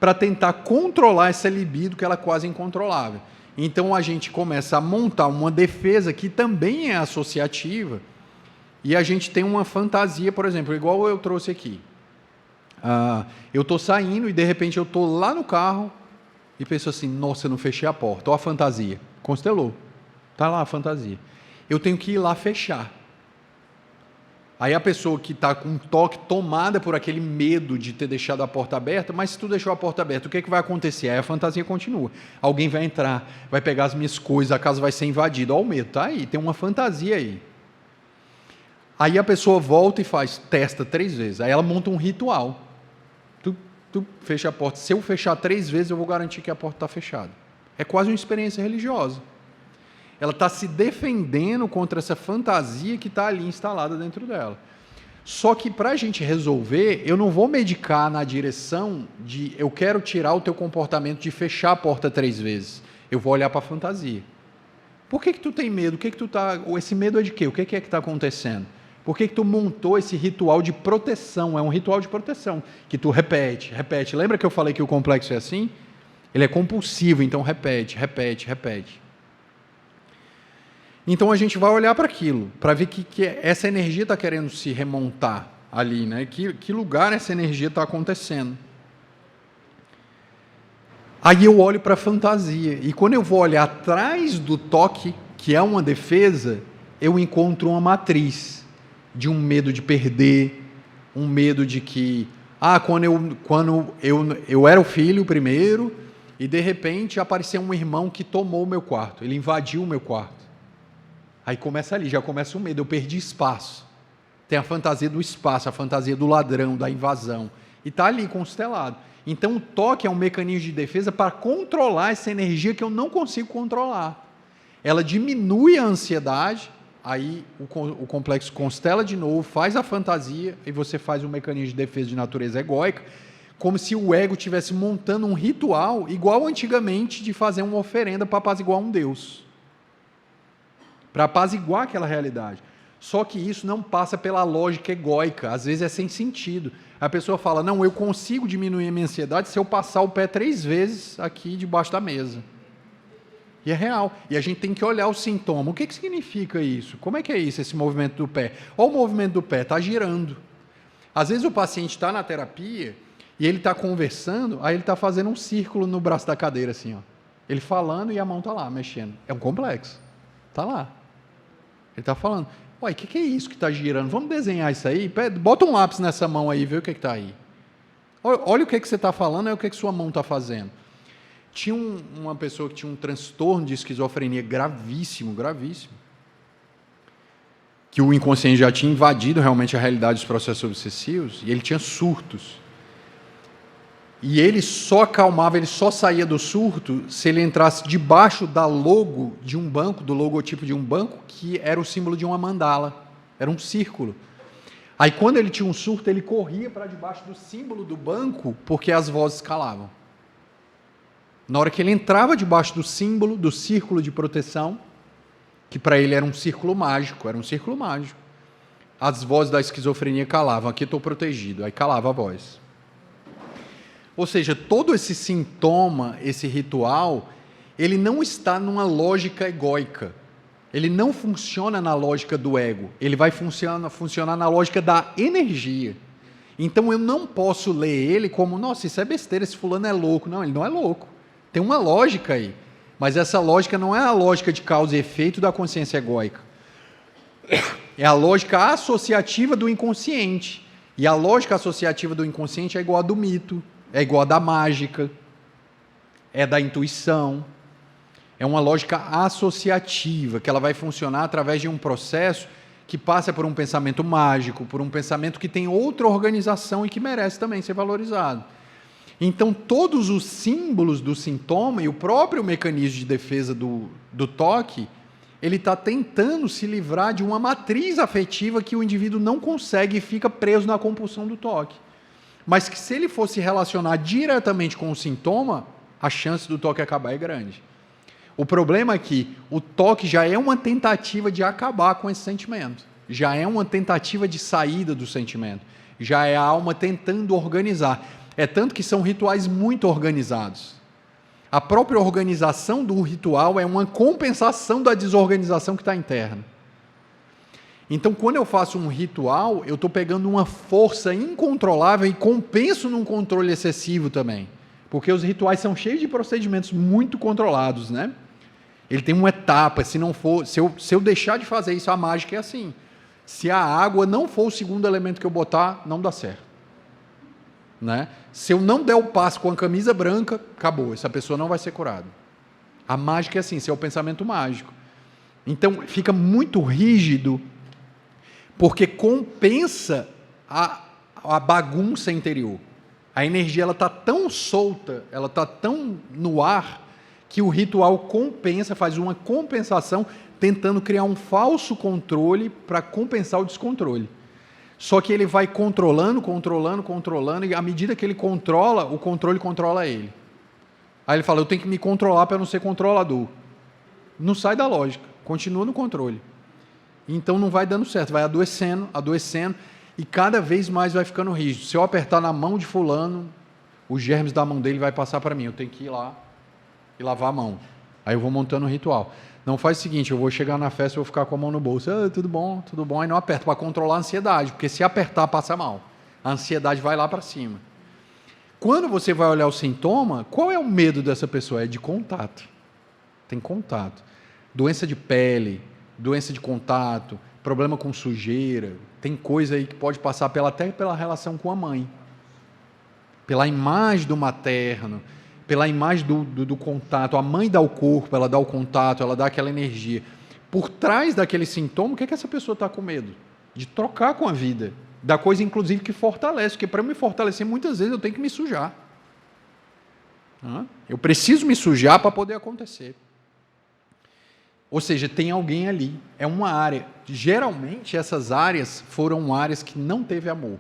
para tentar controlar essa libido que ela é quase incontrolável. Então, a gente começa a montar uma defesa que também é associativa e a gente tem uma fantasia, por exemplo, igual eu trouxe aqui. Eu estou saindo e, de repente, eu estou lá no carro e penso assim, nossa, eu não fechei a porta. Olha a fantasia. Constelou. Está lá a fantasia. Eu tenho que ir lá fechar. Aí a pessoa que está com um toque tomada por aquele medo de ter deixado a porta aberta, mas se tu deixou a porta aberta, o que vai acontecer? Aí a fantasia continua. Alguém vai entrar, vai pegar as minhas coisas, a casa vai ser invadida. Olha o medo, tá aí, tem uma fantasia aí. Aí a pessoa volta e testa 3 vezes. Aí ela monta um ritual. Tu fecha a porta. Se eu fechar 3 vezes, eu vou garantir que a porta está fechada. É quase uma experiência religiosa. Ela está se defendendo contra essa fantasia que está ali instalada dentro dela. Só que para a gente resolver, eu não vou medicar na direção de eu quero tirar o teu comportamento de fechar a porta 3 vezes. Eu vou olhar para a fantasia. Por que tu tem medo? Esse medo é de quê? O que é que está acontecendo? Por que tu montou esse ritual de proteção? É um ritual de proteção que tu repete. Lembra que eu falei que o complexo é assim? Ele é compulsivo, então repete. Então a gente vai olhar para aquilo, para ver que essa energia está querendo se remontar ali, né? Que lugar essa energia está acontecendo. Aí eu olho para a fantasia, e quando eu vou olhar atrás do toque, que é uma defesa, eu encontro uma matriz de um medo de perder, um medo de que, quando eu era o filho primeiro, e de repente apareceu um irmão que tomou o meu quarto, ele invadiu o meu quarto. Aí começa ali, já começa o medo, eu perdi espaço. Tem a fantasia do espaço, a fantasia do ladrão, da invasão, e está ali constelado. Então o toque é um mecanismo de defesa para controlar essa energia que eu não consigo controlar. Ela diminui a ansiedade, aí o complexo constela de novo, faz a fantasia e você faz um mecanismo de defesa de natureza egóica, como se o ego estivesse montando um ritual igual antigamente de fazer uma oferenda para apaziguar um Deus. Para apaziguar aquela realidade. Só que isso não passa pela lógica egóica, às vezes é sem sentido. A pessoa fala, não, eu consigo diminuir a minha ansiedade se eu passar o pé 3 vezes aqui debaixo da mesa. E é real. E a gente tem que olhar o sintoma. O que significa isso? Como é que é isso, esse movimento do pé? Olha o movimento do pé, está girando. Às vezes o paciente está na terapia e ele está conversando, aí ele está fazendo um círculo no braço da cadeira, assim, ó. Ele falando e a mão está lá, mexendo. É um complexo. Está lá. Ele está falando. Uai, o que é isso que está girando? Vamos desenhar isso aí? Bota um lápis nessa mão aí, vê o que está aí. Olha o que você está falando, é o que sua mão está fazendo. Tinha uma pessoa que tinha um transtorno de esquizofrenia gravíssimo, gravíssimo, que o inconsciente já tinha invadido realmente a realidade dos processos obsessivos, e ele tinha surtos. E ele só acalmava, ele só saía do surto se ele entrasse debaixo da logo de um banco, do logotipo de um banco, que era o símbolo de uma mandala, era um círculo. Aí quando ele tinha um surto, ele corria para debaixo do símbolo do banco, porque as vozes calavam. Na hora que ele entrava debaixo do símbolo, do círculo de proteção, que para ele era um círculo mágico, as vozes da esquizofrenia calavam, aqui estou protegido, aí calava a voz. Ou seja, todo esse sintoma, esse ritual, ele não está numa lógica egóica. Ele não funciona na lógica do ego. Ele vai funcionar na lógica da energia. Então eu não posso ler ele como, nossa, isso é besteira, esse fulano é louco. Não, ele não é louco. Tem uma lógica aí. Mas essa lógica não é a lógica de causa e efeito da consciência egóica. É a lógica associativa do inconsciente. E a lógica associativa do inconsciente é igual a do mito. É igual a da mágica, é da intuição. É uma lógica associativa, que ela vai funcionar através de um processo que passa por um pensamento mágico, por um pensamento que tem outra organização e que merece também ser valorizado. Então, todos os símbolos do sintoma e o próprio mecanismo de defesa do toque, ele está tentando se livrar de uma matriz afetiva que o indivíduo não consegue e fica preso na compulsão do toque. Mas que se ele fosse relacionar diretamente com o sintoma, a chance do toque acabar é grande. O problema é que o toque já é uma tentativa de acabar com esse sentimento. Já é uma tentativa de saída do sentimento. Já é a alma tentando organizar. É tanto que são rituais muito organizados. A própria organização do ritual é uma compensação da desorganização que está interna. Então, quando eu faço um ritual, eu estou pegando uma força incontrolável e compenso num controle excessivo também. Porque os rituais são cheios de procedimentos muito controlados, né? Ele tem uma etapa, se eu deixar de fazer isso, a mágica é assim. Se a água não for o segundo elemento que eu botar, não dá certo. Né? Se eu não der o passo com a camisa branca, acabou, essa pessoa não vai ser curada. A mágica é assim, esse é o pensamento mágico. Então, fica muito rígido, porque compensa a bagunça interior. A energia está tão solta, ela está tão no ar, que o ritual compensa, faz uma compensação, tentando criar um falso controle para compensar o descontrole. Só que ele vai controlando, e à medida que ele controla, o controle controla ele. Aí ele fala, eu tenho que me controlar para não ser controlador. Não sai da lógica, continua no controle. Então não vai dando certo, vai adoecendo, e cada vez mais vai ficando rígido. Se eu apertar na mão de fulano, os germes da mão dele vai passar para mim, eu tenho que ir lá e lavar a mão. Aí eu vou montando o ritual. Não faz o seguinte, eu vou chegar na festa e vou ficar com a mão no bolso. Tudo bom, aí não aperto, para controlar a ansiedade, porque se apertar, passa mal. A ansiedade vai lá para cima. Quando você vai olhar o sintoma, qual é o medo dessa pessoa? É de contato. Tem contato. Doença de pele, doença de contato, problema com sujeira, tem coisa aí que pode passar até pela relação com a mãe. Pela imagem do materno, pela imagem do contato. A mãe dá o corpo, ela dá o contato, ela dá aquela energia. Por trás daquele sintoma, o que é que essa pessoa está com medo? De trocar com a vida. Da coisa, inclusive, que fortalece. Porque para eu me fortalecer, muitas vezes eu tenho que me sujar. Eu preciso me sujar para poder acontecer. Ou seja, tem alguém ali. É uma área. Geralmente, essas áreas foram áreas que não teve amor.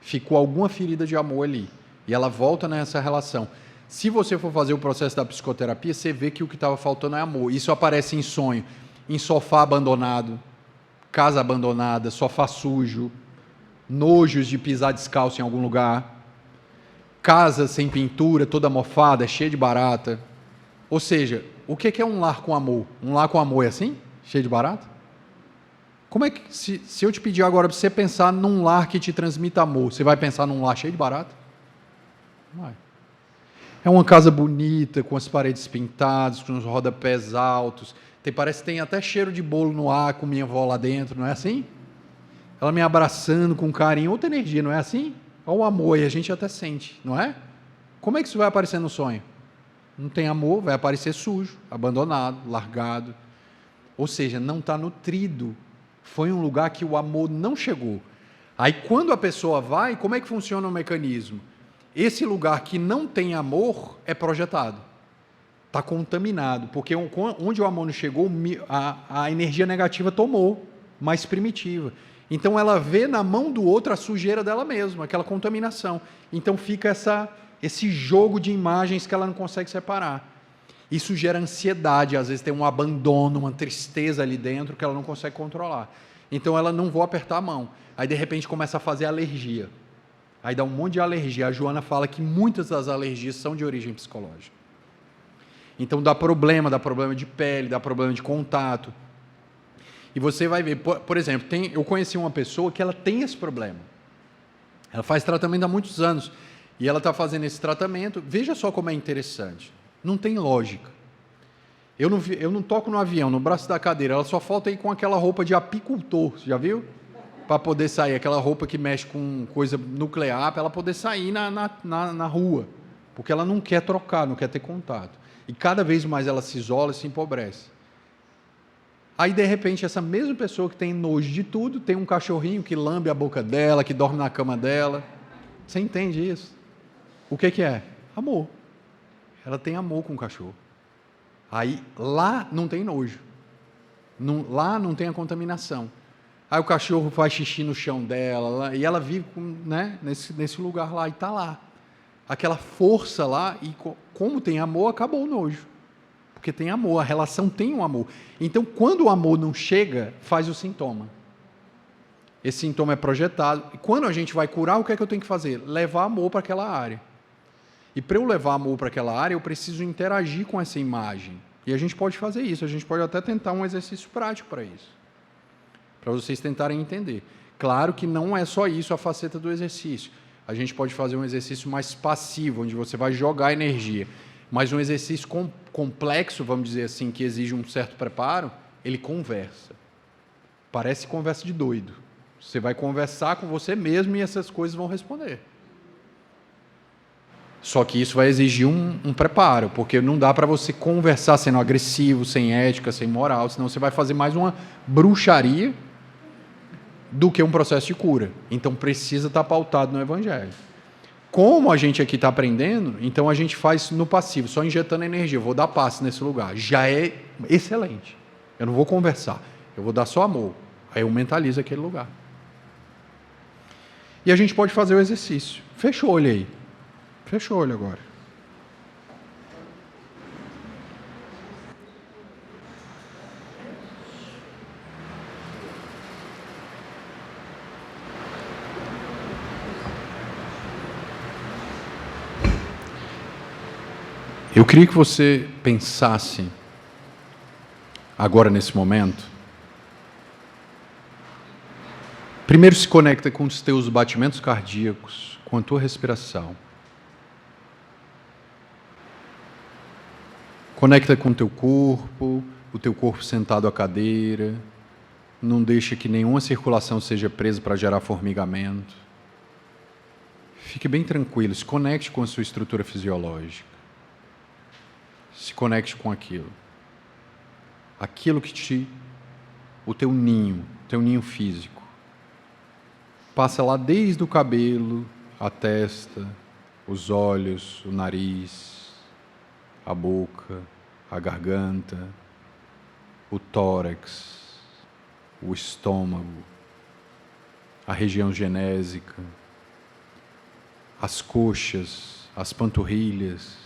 Ficou alguma ferida de amor ali. E ela volta nessa relação. Se você for fazer o processo da psicoterapia, você vê que o que estava faltando é amor. Isso aparece em sonho, em sofá abandonado, casa abandonada, sofá sujo, nojos de pisar descalço em algum lugar, casa sem pintura, toda mofada, cheia de barata. Ou seja, o que é um lar com amor? Um lar com amor é assim? Cheio de barata? Como é que, se eu te pedir agora para você pensar num lar que te transmita amor, você vai pensar num lar cheio de barata? Não vai. É uma casa bonita, com as paredes pintadas, com os rodapés altos. Parece que tem até cheiro de bolo no ar com minha avó lá dentro, não é assim? Ela me abraçando com carinho, outra energia, não é assim? Olha o amor, e a gente até sente, não é? Como é que isso vai aparecer no sonho? Não tem amor, vai aparecer sujo, abandonado, largado. Ou seja, não está nutrido. Foi um lugar que o amor não chegou. Aí quando a pessoa vai, como é que funciona o mecanismo? Esse lugar que não tem amor é projetado. Está contaminado, porque onde o amor não chegou, a energia negativa tomou, mais primitiva. Então ela vê na mão do outro a sujeira dela mesma, aquela contaminação. Então fica esse jogo de imagens que ela não consegue separar. Isso gera ansiedade, às vezes tem um abandono, uma tristeza ali dentro que ela não consegue controlar. Então ela não vou apertar a mão. Aí de repente começa a fazer alergia. Aí dá um monte de alergia. A Joana fala que muitas das alergias são de origem psicológica. Então dá problema de pele, dá problema de contato. E você vai ver, por exemplo, eu conheci uma pessoa que ela tem esse problema. Ela faz tratamento há muitos anos. E ela está fazendo esse tratamento. Veja só como é interessante. Não tem lógica. Eu não toco no avião, no braço da cadeira. Ela só falta ir com aquela roupa de apicultor. Já viu? Para poder sair. Aquela roupa que mexe com coisa nuclear, para ela poder sair na rua. Porque ela não quer trocar, não quer ter contato. E cada vez mais ela se isola e se empobrece. Aí, de repente, essa mesma pessoa que tem nojo de tudo, tem um cachorrinho que lambe a boca dela, que dorme na cama dela. Você entende isso? O que é? Amor. Ela tem amor com o cachorro. Aí, lá não tem nojo. Lá não tem a contaminação. Aí o cachorro faz xixi no chão dela, e ela vive nesse lugar lá, e está lá. Aquela força lá, e como tem amor, acabou o nojo. Porque tem amor, a relação tem um amor. Então, quando o amor não chega, faz o sintoma. Esse sintoma é projetado. E quando a gente vai curar, o que é que eu tenho que fazer? Levar amor para aquela área. E para eu levar amor para aquela área, eu preciso interagir com essa imagem. E a gente pode fazer isso, a gente pode até tentar um exercício prático para isso. Para vocês tentarem entender. Claro que não é só isso a faceta do exercício. A gente pode fazer um exercício mais passivo, onde você vai jogar energia. Mas um exercício complexo, vamos dizer assim, que exige um certo preparo, ele conversa. Parece conversa de doido. Você vai conversar com você mesmo e essas coisas vão responder. Só que isso vai exigir um preparo, porque não dá para você conversar sendo agressivo, sem ética, sem moral, senão você vai fazer mais uma bruxaria do que um processo de cura. Então precisa estar pautado no Evangelho. Como a gente aqui está aprendendo, então a gente faz no passivo, só injetando energia. Eu vou dar passe nesse lugar. Já é excelente. Eu não vou conversar, eu vou dar só amor. Aí eu mentalizo aquele lugar. E a gente pode fazer o exercício. Fecha o olho aí. Fecha o olho agora. Eu queria que você pensasse, agora nesse momento, primeiro se conecta com os teus batimentos cardíacos, com a tua respiração. Conecta com o teu corpo sentado à cadeira. Não deixa que nenhuma circulação seja presa para gerar formigamento. Fique bem tranquilo, se conecte com a sua estrutura fisiológica. Se conecte com aquilo. Aquilo que o teu ninho físico. Passa lá desde o cabelo, a testa, os olhos, o nariz, a boca, a garganta, o tórax, o estômago, a região genésica, as coxas, as panturrilhas,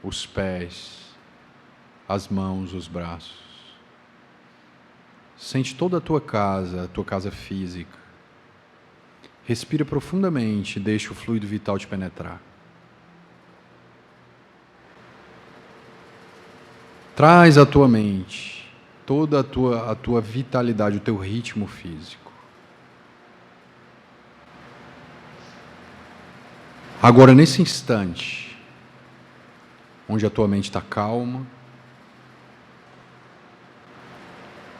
os pés, as mãos, os braços. Sente toda a tua casa física. Respira profundamente e deixa o fluido vital te penetrar. Traz à tua mente toda a tua vitalidade, o teu ritmo físico. Agora, nesse instante, onde a tua mente está calma,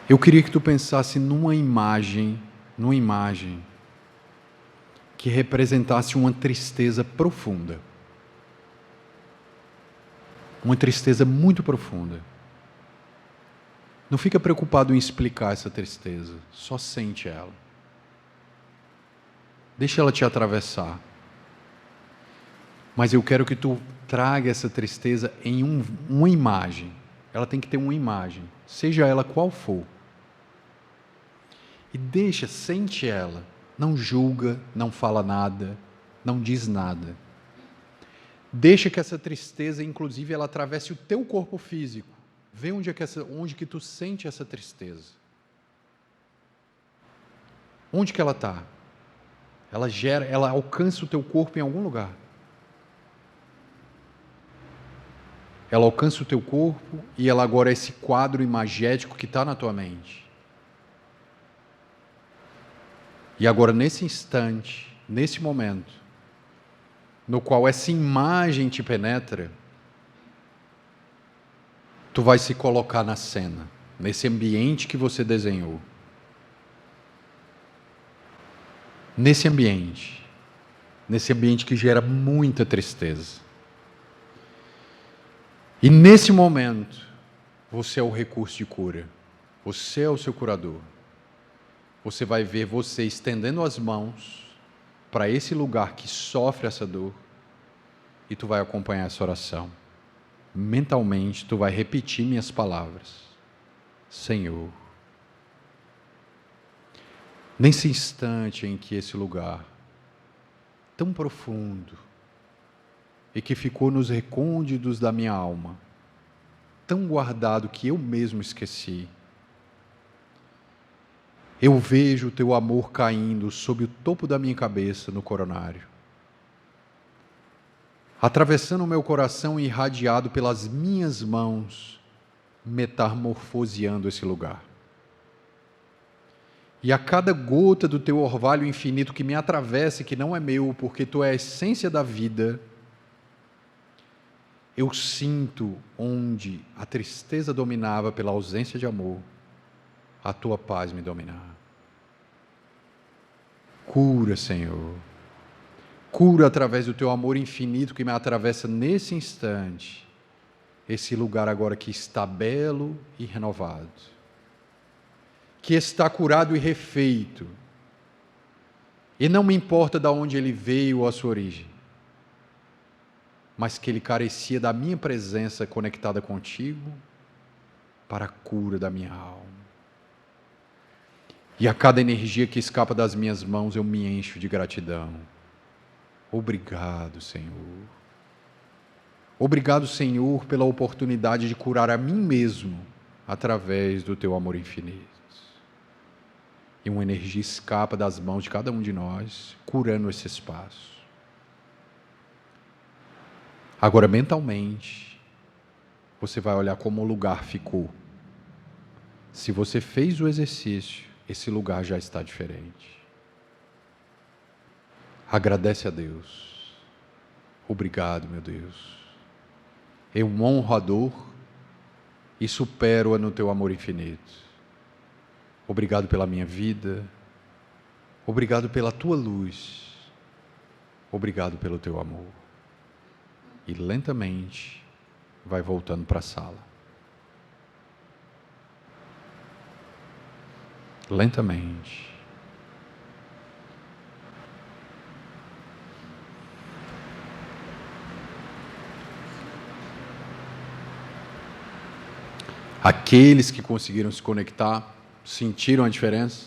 eu queria que tu pensasse numa imagem que representasse uma tristeza profunda. Uma tristeza muito profunda. Não fica preocupado em explicar essa tristeza, só sente ela. Deixa ela te atravessar. Mas eu quero que tu traga essa tristeza em uma imagem. Ela tem que ter uma imagem, seja ela qual for. E sente ela. Não julga, não fala nada, não diz nada. Deixa que essa tristeza, inclusive, ela atravesse o teu corpo físico. Vê onde que tu sente essa tristeza. Onde que ela está? Ela alcança o teu corpo em algum lugar. Ela alcança o teu corpo e ela agora é esse quadro imagético que está na tua mente. E agora, nesse instante, nesse momento, no qual essa imagem te penetra, tu vai se colocar na cena, nesse ambiente que você desenhou. Nesse ambiente que gera muita tristeza. E nesse momento, você é o recurso de cura. Você é o seu curador. Você vai ver você estendendo as mãos para esse lugar que sofre essa dor e tu vai acompanhar essa oração. Mentalmente, tu vai repetir minhas palavras. Senhor, nesse instante em que esse lugar tão profundo e que ficou nos recônditos da minha alma, tão guardado que eu mesmo esqueci, eu vejo o teu amor caindo sob o topo da minha cabeça no coronário, atravessando o meu coração e irradiado pelas minhas mãos, metamorfoseando esse lugar. E a cada gota do teu orvalho infinito que me atravessa, que não é meu, porque tu é a essência da vida, eu sinto onde a tristeza dominava pela ausência de amor, a tua paz me dominar. Cura, Senhor. Cura através do teu amor infinito que me atravessa nesse instante, esse lugar agora que está belo e renovado, que está curado e refeito, e não me importa de onde ele veio ou a sua origem, mas que ele carecia da minha presença conectada contigo para a cura da minha alma. E a cada energia que escapa das minhas mãos eu me encho de gratidão. Obrigado, Senhor. Obrigado, Senhor, pela oportunidade de curar a mim mesmo através do teu amor infinito. E uma energia escapa das mãos de cada um de nós, curando esse espaço. Agora, mentalmente, você vai olhar como o lugar ficou. Se você fez o exercício, esse lugar já está diferente. Agradece a Deus. Obrigado, meu Deus. Eu honro a dor e supero-a no teu amor infinito. Obrigado pela minha vida, obrigado pela tua luz, obrigado pelo teu amor. E lentamente vai voltando para a sala. Lentamente. Aqueles que conseguiram se conectar, sentiram a diferença?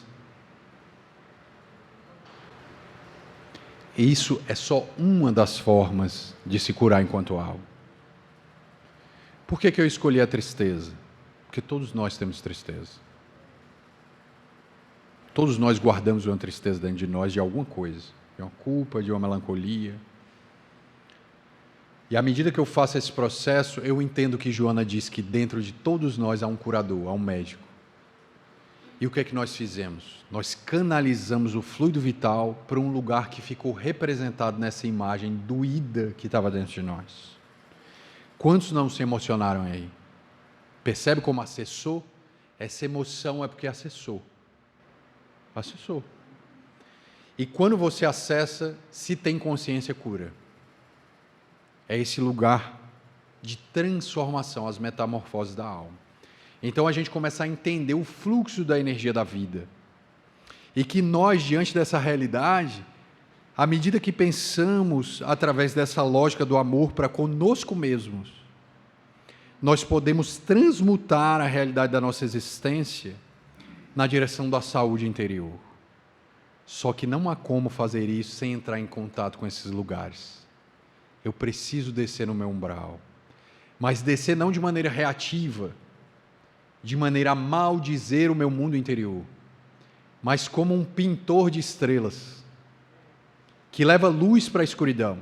Isso é só uma das formas de se curar enquanto alma. Por que eu escolhi a tristeza? Porque todos nós temos tristeza. Todos nós guardamos uma tristeza dentro de nós de alguma coisa, de uma culpa, de uma melancolia. E à medida que eu faço esse processo, eu entendo que Joana diz que dentro de todos nós há um curador, há um médico. E o que é que nós fizemos? Nós canalizamos o fluido vital para um lugar que ficou representado nessa imagem doída que estava dentro de nós. Quantos não se emocionaram aí? Percebe como acessou? Essa emoção é porque acessou. Acessou. E quando você acessa, se tem consciência, cura. É esse lugar de transformação, as metamorfoses da alma. Então a gente começa a entender o fluxo da energia da vida. E que nós, diante dessa realidade, à medida que pensamos através dessa lógica do amor para conosco mesmos, nós podemos transmutar a realidade da nossa existência na direção da saúde interior. Só que não há como fazer isso sem entrar em contato com esses lugares. Eu preciso descer no meu umbral. Mas descer não de maneira reativa, de maneira a maldizer o meu mundo interior, mas como um pintor de estrelas, que leva luz para a escuridão,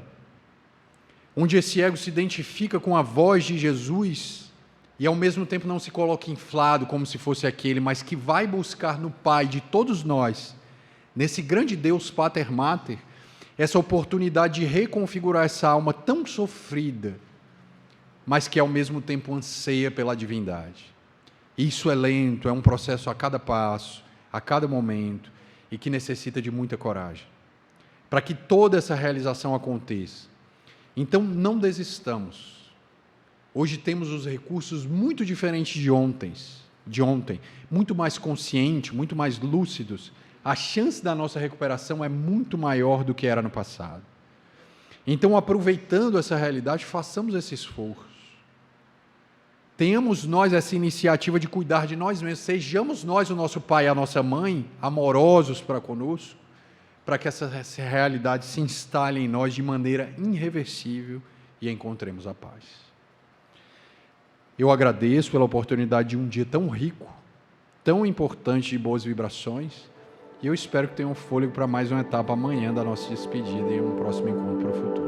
onde esse ego se identifica com a voz de Jesus e ao mesmo tempo não se coloca inflado como se fosse aquele, mas que vai buscar no Pai de todos nós, nesse grande Deus Pater Mater, essa oportunidade de reconfigurar essa alma tão sofrida, mas que ao mesmo tempo anseia pela divindade. Isso é lento, é um processo a cada passo, a cada momento, e que necessita de muita coragem, para que toda essa realização aconteça. Então, não desistamos. Hoje temos os recursos muito diferentes de ontem, muito mais conscientes, muito mais lúcidos. A chance da nossa recuperação é muito maior do que era no passado. Então, aproveitando essa realidade, façamos esse esforço. Tenhamos nós essa iniciativa de cuidar de nós mesmos. Sejamos nós o nosso pai e a nossa mãe, amorosos para conosco, para que essa realidade se instale em nós de maneira irreversível e encontremos a paz. Eu agradeço pela oportunidade de um dia tão rico, tão importante de boas vibrações, e eu espero que tenham fôlego para mais uma etapa amanhã da nossa despedida e um próximo encontro para o futuro.